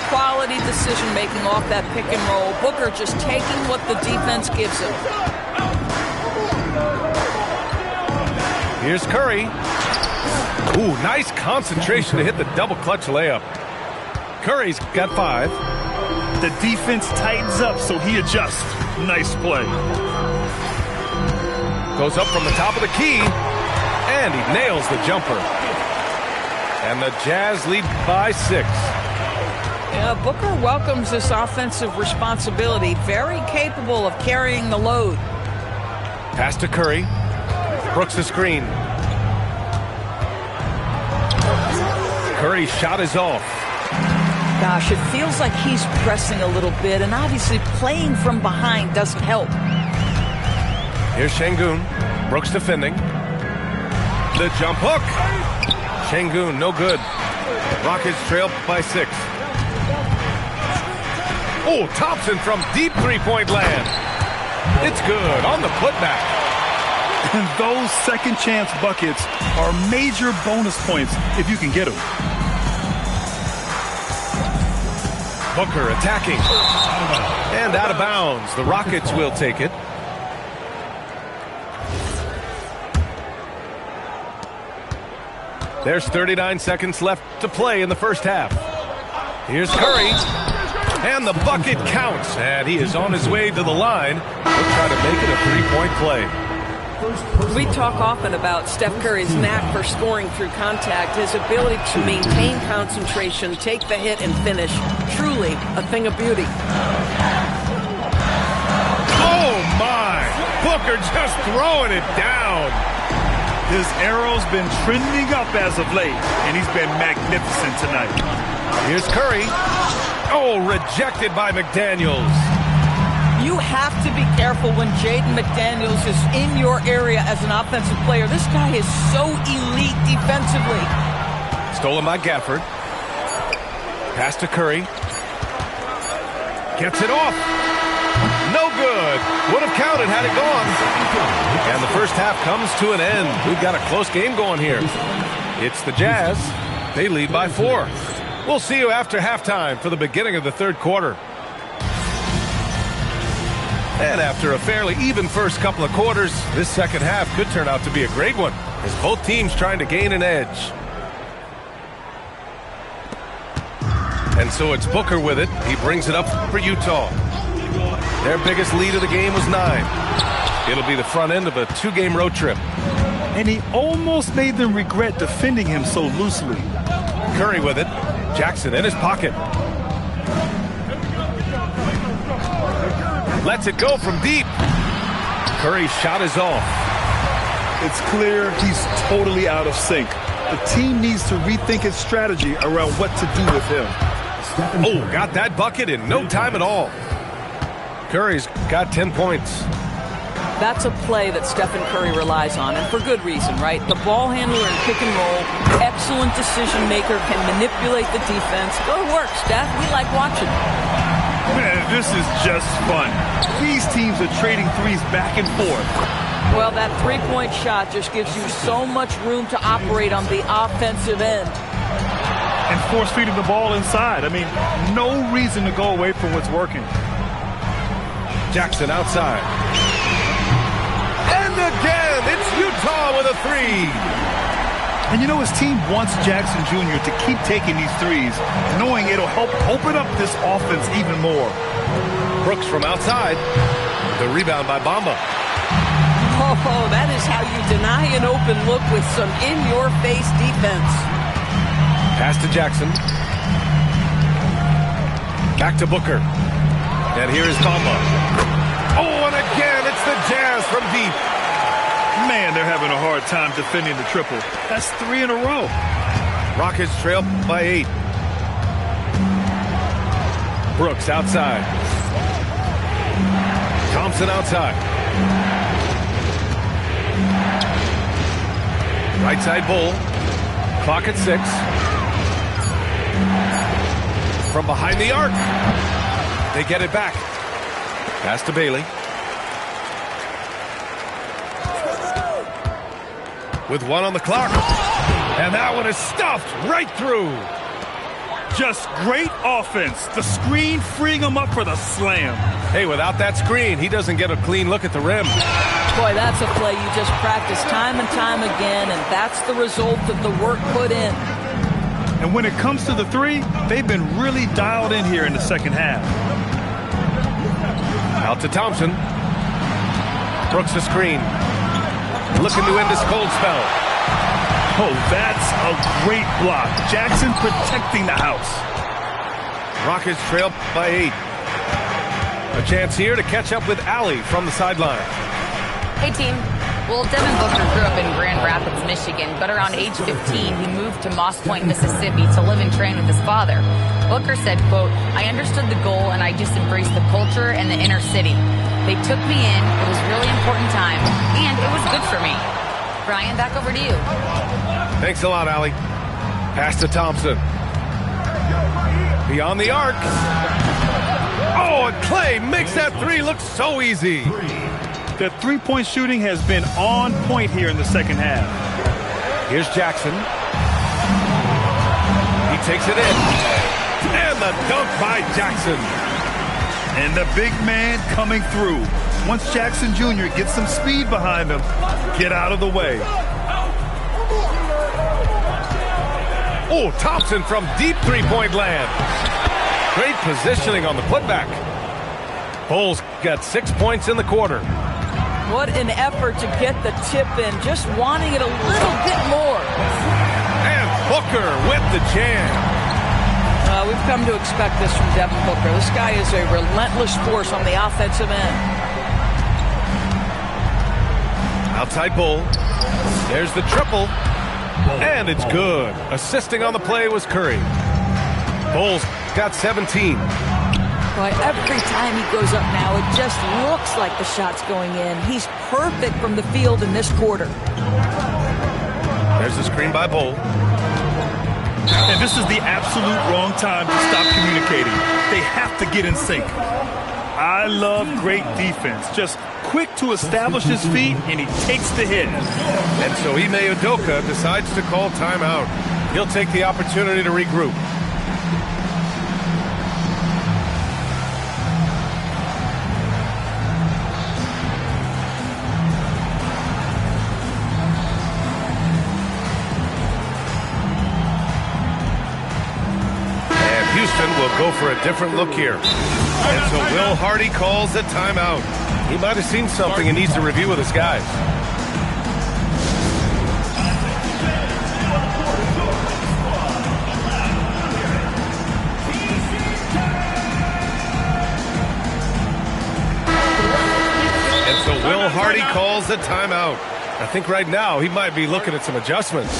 Quality decision-making off that pick and roll. Booker just taking what the defense gives him. Here's Curry. Ooh, nice concentration to hit the double clutch layup. Curry's got 5. The defense tightens up, so he adjusts. Nice play. Goes up from the top of the key, and he nails the jumper. And the Jazz lead by 6. Yeah, Booker welcomes this offensive responsibility. Very capable of carrying the load. Pass to Curry. Brooks the screen. Curry's shot is off. Gosh, it feels like he's pressing a little bit, and obviously playing from behind doesn't help. Here's Şengün. Brooks defending. The jump hook. Şengün, no good. Rockets trail by 6. Oh, Thompson from deep three-point land. It's good on the putback. And those second-chance buckets are major bonus points if you can get them. Booker attacking. And out of bounds. The Rockets will take it. There's 39 seconds left to play in the first half. Here's Curry. And the bucket counts. And he is on his way to the line. He'll try to make it a three-point play. We talk often about Steph Curry's knack for scoring through contact, his ability to maintain concentration, take the hit, and finish. Truly a thing of beauty. Oh, my! Booker just throwing it down. His arrow's been trending up as of late, and he's been magnificent tonight. Here's Curry. Oh, rejected by McDaniels. You have to be careful when Jaden McDaniels is in your area as an offensive player. This guy is so elite defensively. Stolen by Gafford. Pass to Curry. Gets it off. No good. Would have counted had it gone. And the first half comes to an end. We've got a close game going here. It's the Jazz. They lead by 4. We'll see you after halftime for the beginning of the third quarter. And after a fairly even first couple of quarters, this second half could turn out to be a great one, as both teams trying to gain an edge. And so it's Booker with it. He brings it up for Utah. Their biggest lead of the game was 9. It'll be the front end of a 2-game road trip. And he almost made them regret defending him so loosely. Curry with it. Jackson in his pocket. Lets it go from deep. Curry's shot is off. It's clear he's totally out of sync. The team needs to rethink its strategy around what to do with him. Oh, got that bucket in no time at all. Curry's got 10 points. That's a play that Stephen Curry relies on, and for good reason, right? The ball handler in pick and roll, excellent decision maker, can manipulate the defense. Go to work, Steph. We like watching. Man, this is just fun. These teams are trading threes back and forth. Well, that three-point shot just gives you so much room to operate on the offensive end. And force feeding the ball inside. I mean, no reason to go away from what's working. Jackson outside. And again, it's Utah with a 3. And you know, his team wants Jackson Jr. to keep taking these threes, knowing it'll help open up this offense even more. Brooks from outside. The rebound by Bamba. Oh, that is how you deny an open look with some in-your-face defense. Pass to Jackson. Back to Booker. And here is Bamba. Oh, and again, it's the Jazz from deep. Man, they're having a hard time defending the triple. That's 3 in a row. Rockets trail by 8. Brooks outside. Thompson outside. Right side Bull. Clock at 6. From behind the arc. They get it back. Pass to Bailey. With 1 on the clock. And that one is stuffed right through. Just great offense. The screen freeing him up for the slam. Hey, without that screen, he doesn't get a clean look at the rim. Boy, that's a play you just practice time and time again, and that's the result of the work put in. And when it comes to the 3, they've been really dialed in here in the second half. Out to Thompson. Brooks the screen. Looking to end this cold spell. Oh, that's a great block. Jackson protecting the house. Rockets trail by 8. A chance here to catch up with Allie from the sideline. Hey, team. Well, Devin Booker grew up in Grand Rapids, Michigan, but around age 15, he moved to Moss Point, Mississippi to live and train with his father. Booker said, quote, "I understood the goal and I just embraced the culture and the inner city. They took me in. It was a really important time, and it was good for me." Brian, back over to you. Thanks a lot, Allie. Pass to Thompson. Beyond the arc. Oh, and Clay makes that 3 look so easy. The three-point shooting has been on point here in the second half. Here's Jackson. He takes it in. And the dunk by Jackson. And the big man coming through. Once Jackson Jr. gets some speed behind him, get out of the way. Oh, Thompson from deep three-point land. Great positioning on the putback. Bulls got 6 points in the quarter. What an effort to get the tip in, just wanting it a little bit more. And Booker with the jam. We've come to expect this from Devin Booker. This guy is a relentless force on the offensive end. Outside Bull. There's the triple. And it's good. Assisting on the play was Curry. Bulls got 17. But every time he goes up now, it just looks like the shot's going in. He's perfect from the field in this quarter. There's the screen by Bull. And this is the absolute wrong time to stop communicating. They have to get in sync. I love great defense. Just quick to establish his feet, and he takes the hit. And so Ime Udoka decides to call timeout. He'll take the opportunity to regroup. Houston will go for a different look here. And so Will Hardy calls a timeout. He might have seen something and needs to review with his guys. And so Will Hardy calls a timeout. I think right now he might be looking at some adjustments.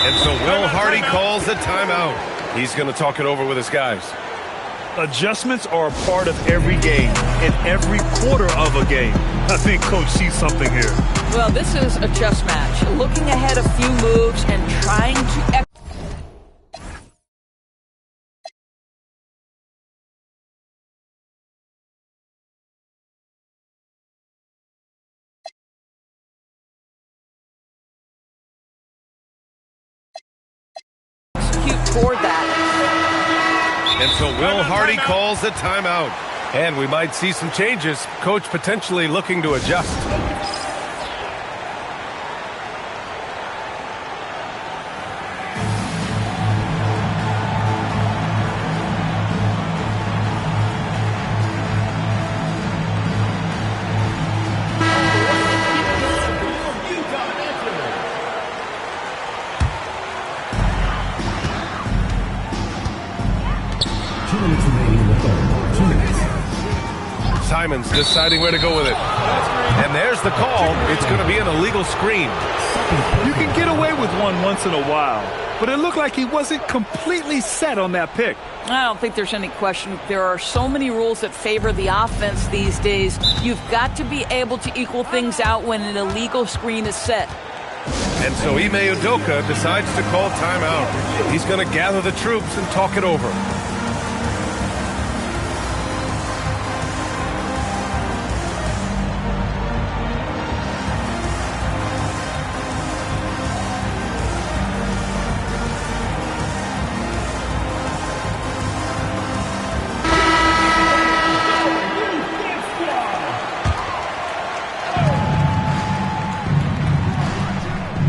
And so Will Hardy calls a timeout. He's going to talk it over with his guys. Adjustments are a part of every game and every quarter of a game. I think Coach sees something here. Well, this is a chess match. Looking ahead a few moves and trying to execute toward that. And so Will Hardy calls a timeout. And we might see some changes. Coach potentially looking to adjust. Simons deciding where to go with it. And there's the call. It's going to be an illegal screen. You can get away with one once in a while, but it looked like he wasn't completely set on that pick. I don't think there's any question. There are so many rules that favor the offense these days. You've got to be able to equal things out when an illegal screen is set. And so Ime Udoka decides to call timeout. He's going to gather the troops and talk it over.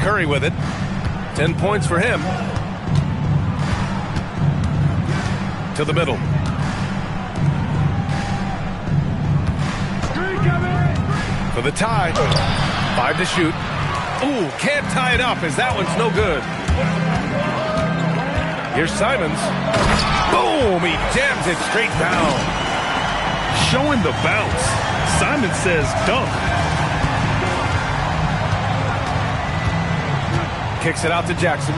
Curry with it. 10 points for him. To the middle. For the tie. 5 to shoot. Ooh, can't tie it up as that one's no good. Here's Simons. Boom! He jams it straight down. Showing the bounce. Simon says dunk. Kicks it out to Jackson.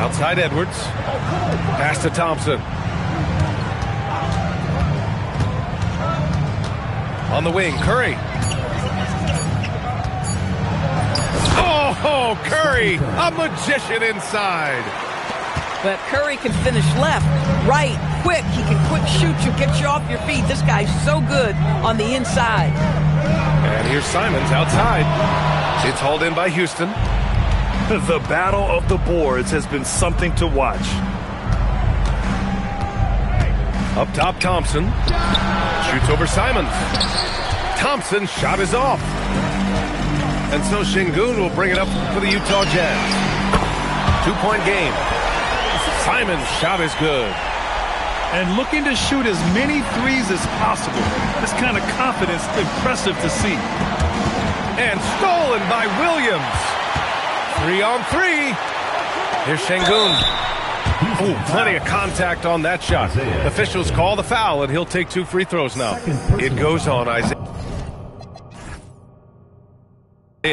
Outside Edwards. Pass to Thompson. On the wing, Curry. Oh, Curry, a magician inside. But Curry can finish left, right, quick. He can quick shoot you, get you off your feet. This guy's so good on the inside. And here's Simons outside. It's hauled in by Houston. The battle of the boards has been something to watch. Up top, Thompson. Shoots over Simons. Thompson's shot is off. And so Sengun will bring it up for the Utah Jazz. 2-point game. Simons' shot is good. And looking to shoot as many threes as possible. This kind of confidence, impressive to see. And stolen by Williams. 3-on-3. Here's Sengun. Ooh, plenty of contact on that shot. Officials call the foul, and he'll take 2 free throws now. It goes on Isaiah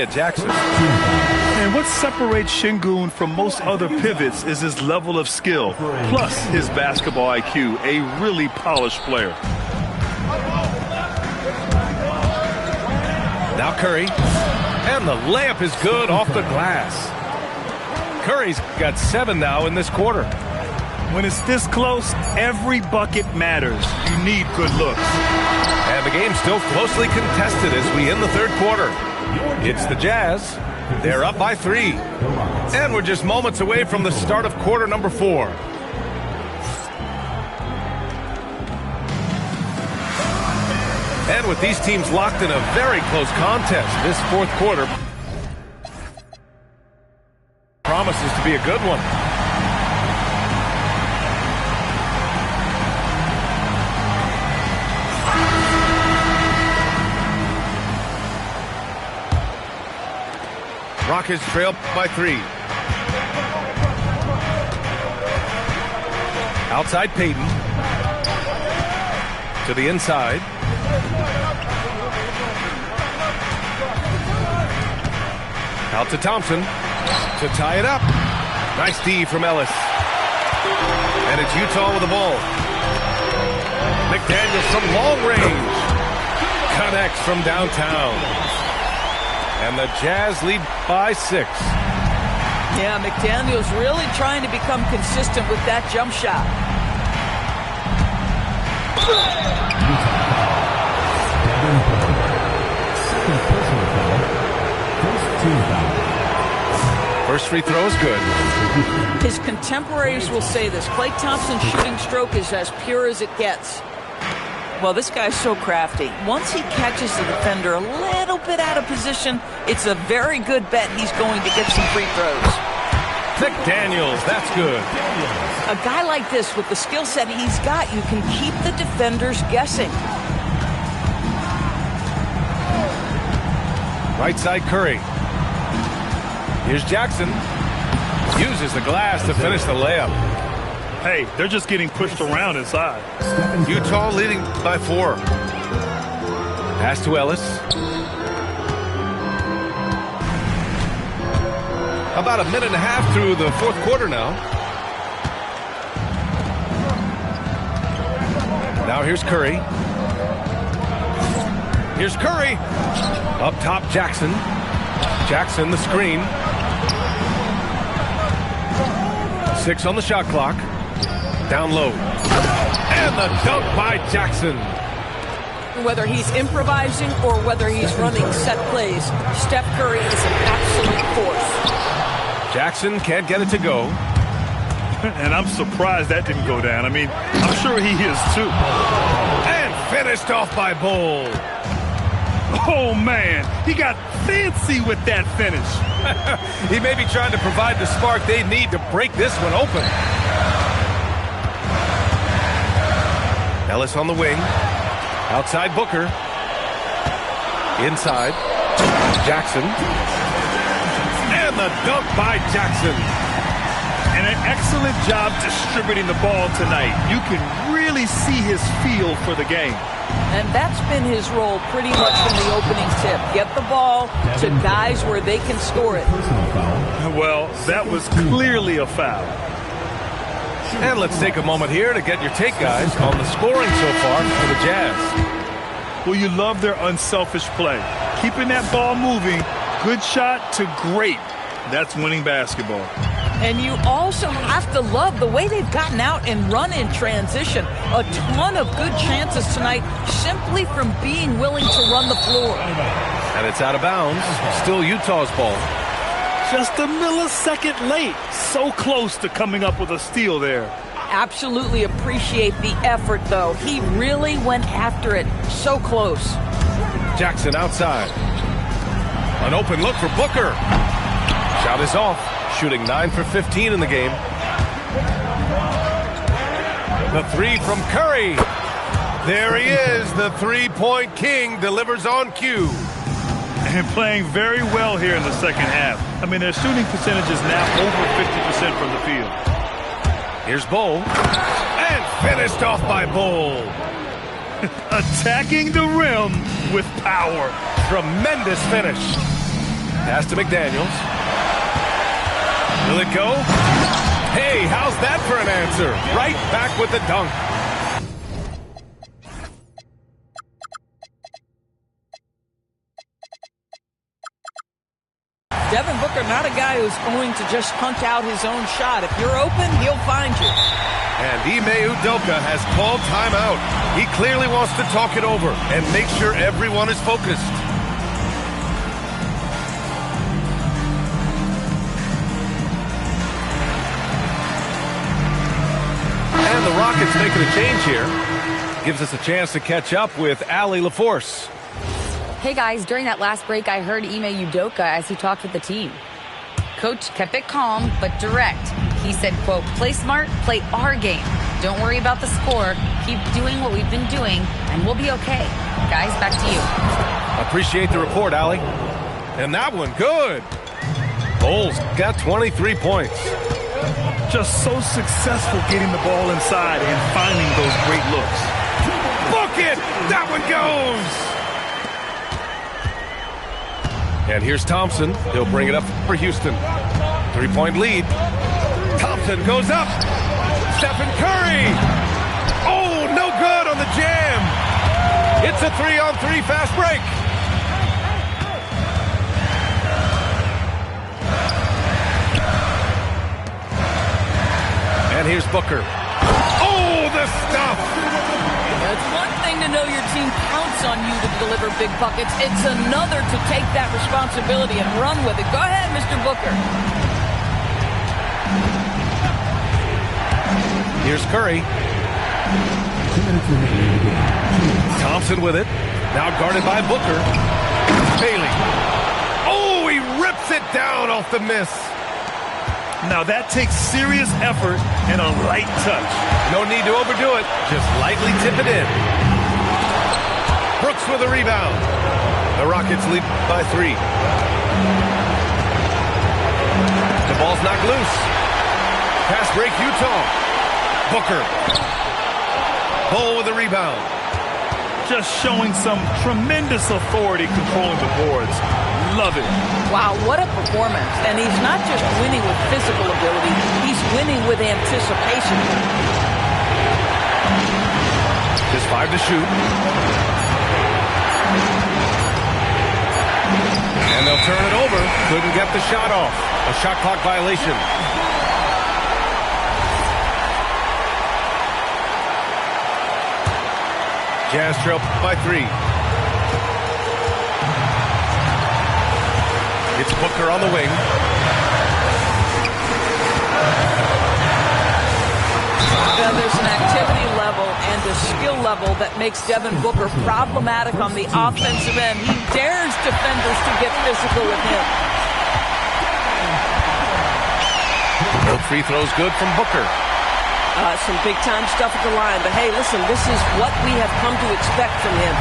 Jackson. And what separates Sengun from most other pivots is his level of skill, plus his basketball IQ, a really polished player. Now Curry. And the layup is good off the glass. Curry's got 7 now in this quarter. When it's this close, every bucket matters. You need good looks. And the game's still closely contested as we end the third quarter. It's the Jazz. They're up by 3. And we're just moments away from the start of quarter number 4. And with these teams locked in a very close contest, this fourth quarter promises to be a good one. Rockets trail by 3. Outside Payton. To the inside. Out to Thompson to tie it up. Nice D from Ellis. And it's Utah with the ball. McDaniels from long range. Connects from downtown. And the Jazz lead by 6. Yeah, McDaniels really trying to become consistent with that jump shot. First free throw is good. His contemporaries will say this. Klay Thompson's shooting stroke is as pure as it gets. Well, this guy's so crafty. Once he catches the defender a little bit out of position, it's a very good bet he's going to get some free throws. McDaniels, that's good. A guy like this, with the skill set he's got, you can keep the defenders guessing. Right side Curry. Here's Jackson. Uses the glass to finish the layup. Hey, they're just getting pushed around inside. Utah leading by 4. Pass to Ellis. About a minute and a half through the fourth quarter now. Now here's Curry. Here's Curry. Up top, Jackson. Jackson, the screen. 6 on the shot clock. Down low. And the dunk by Jackson. Whether he's improvising or whether he's running set plays, Steph Curry is an absolute force. Jackson can't get it to go. And I'm surprised that didn't go down. I mean, I'm sure he is too. And finished off by Bull. Oh, man. He got fancy with that finish. He may be trying to provide the spark they need to break this one open. Ellis on the wing. Outside Booker. Inside. Jackson. And the dunk by Jackson. And an excellent job distributing the ball tonight. You can really see his feel for the game. And that's been his role pretty much from the opening tip. Get the ball to guys where they can score it. Well, that was clearly a foul. And let's take a moment here to get your take, guys, on the scoring so far for the Jazz. Well, you love their unselfish play. Keeping that ball moving, good shot to great. That's winning basketball. And you also have to love the way they've gotten out and run in transition. A ton of good chances tonight simply from being willing to run the floor. And it's out of bounds. Still Utah's ball. Just a millisecond late. So close to coming up with a steal there. Absolutely appreciate the effort, though. He really went after it. So close. Jackson outside. An open look for Booker. Shot is off. Shooting 9 for 15 in the game. The three from Curry. There he is. The three-point king delivers on cue. And playing very well here in the second half. I mean, their shooting percentage is now over 50% from the field. Here's Bull. And finished off by Bull. Attacking the rim with power. Tremendous finish. Pass to McDaniels. Will it go? Hey, how's that for an answer? Right back with the dunk. Devin Booker, not a guy who's going to just hunt out his own shot. If you're open, he'll find you. And Ime Udoka has called timeout. He clearly wants to talk it over and make sure everyone is focused. And the Rockets making a change here. Gives us a chance to catch up with Allie LaForce. Hey guys, during that last break, I heard Ime Udoka as he talked with the team. Coach kept it calm, but direct. He said, quote, play smart, play our game. Don't worry about the score. Keep doing what we've been doing, and we'll be okay. Guys, back to you. Appreciate the report, Allie. And that one, good. Bulls got 23 points. Just so successful getting the ball inside and finding those great looks. Book it! That one goes! And here's Thompson. He'll bring it up for Houston. 3-point lead. Thompson goes up. Stephen Curry. Oh, no good on the jam. It's a 3-on-3 fast break. And here's Booker. Oh, the stuff. It's one thing to know your team counts on you to deliver big buckets. It's another to take that responsibility and run with it. Go ahead, Mr. Booker. Here's Curry. Thompson with it. Now guarded by Booker. Bailey. Oh, he rips it down off the miss. Now that takes serious effort and a light touch. No need to overdo it. Just lightly tip it in. Brooks with a rebound. The Rockets lead by 3. The ball's knocked loose. Pass break, Utah. Booker. Bull with a rebound. Just showing some tremendous authority controlling the boards. Love it. Wow, what a performance. And he's not just winning with physical ability, he's winning with anticipation. Just 5 to shoot. And they'll turn it over. Couldn't get the shot off. A shot clock violation. Jazz trail by 3. It's Booker on the wing. There's an activity level and a skill level that makes Devin Booker problematic on the offensive end. He dares defenders to get physical with him. No free throws good from Booker. Some big-time stuff at the line. But, hey, listen, this is what we have come to expect from him.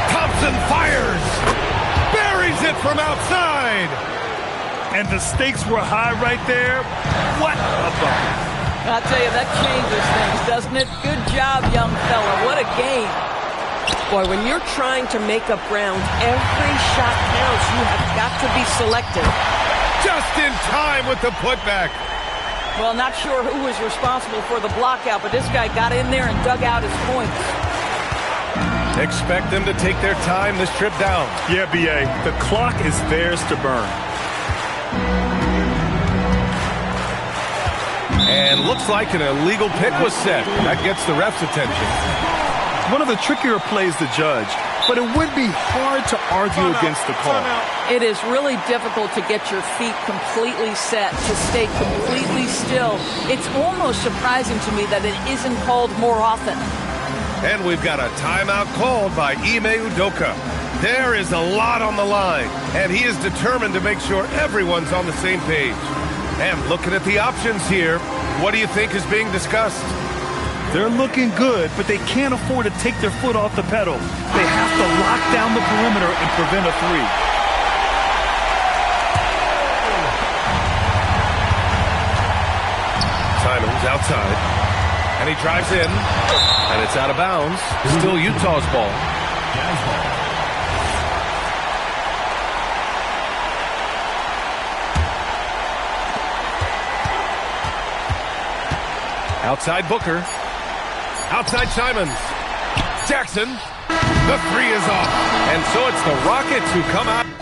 Thompson fires. Buries it from outside. And the stakes were high right there. What a bucket. I'll tell you, that changes things, doesn't it? Good job, young fella. What a game. Boy, when you're trying to make up ground, every shot counts. You have got to be selective. Just in time with the putback. Well, not sure who was responsible for the blockout, but this guy got in there and dug out his points. Expect them to take their time this trip down. Yeah, B.A., the clock is theirs to burn. And looks like an illegal pick was set. That gets the ref's attention. One of the trickier plays to judge. but it would be hard to argue against the call. It is really difficult to get your feet completely set, to stay completely still. It's almost surprising to me that it isn't called more often. And we've got a timeout called by Ime Udoka. There is a lot on the line, and he is determined to make sure everyone's on the same page. And looking at the options here, what do you think is being discussed? They're looking good, but they can't afford to take their foot off the pedal. They have to lock down the perimeter and prevent a three. Simons outside, and he drives in, and it's out of bounds. Still Utah's ball. Outside Booker. Outside Simons. Jackson. The three is off. And so it's the Rockets who come out.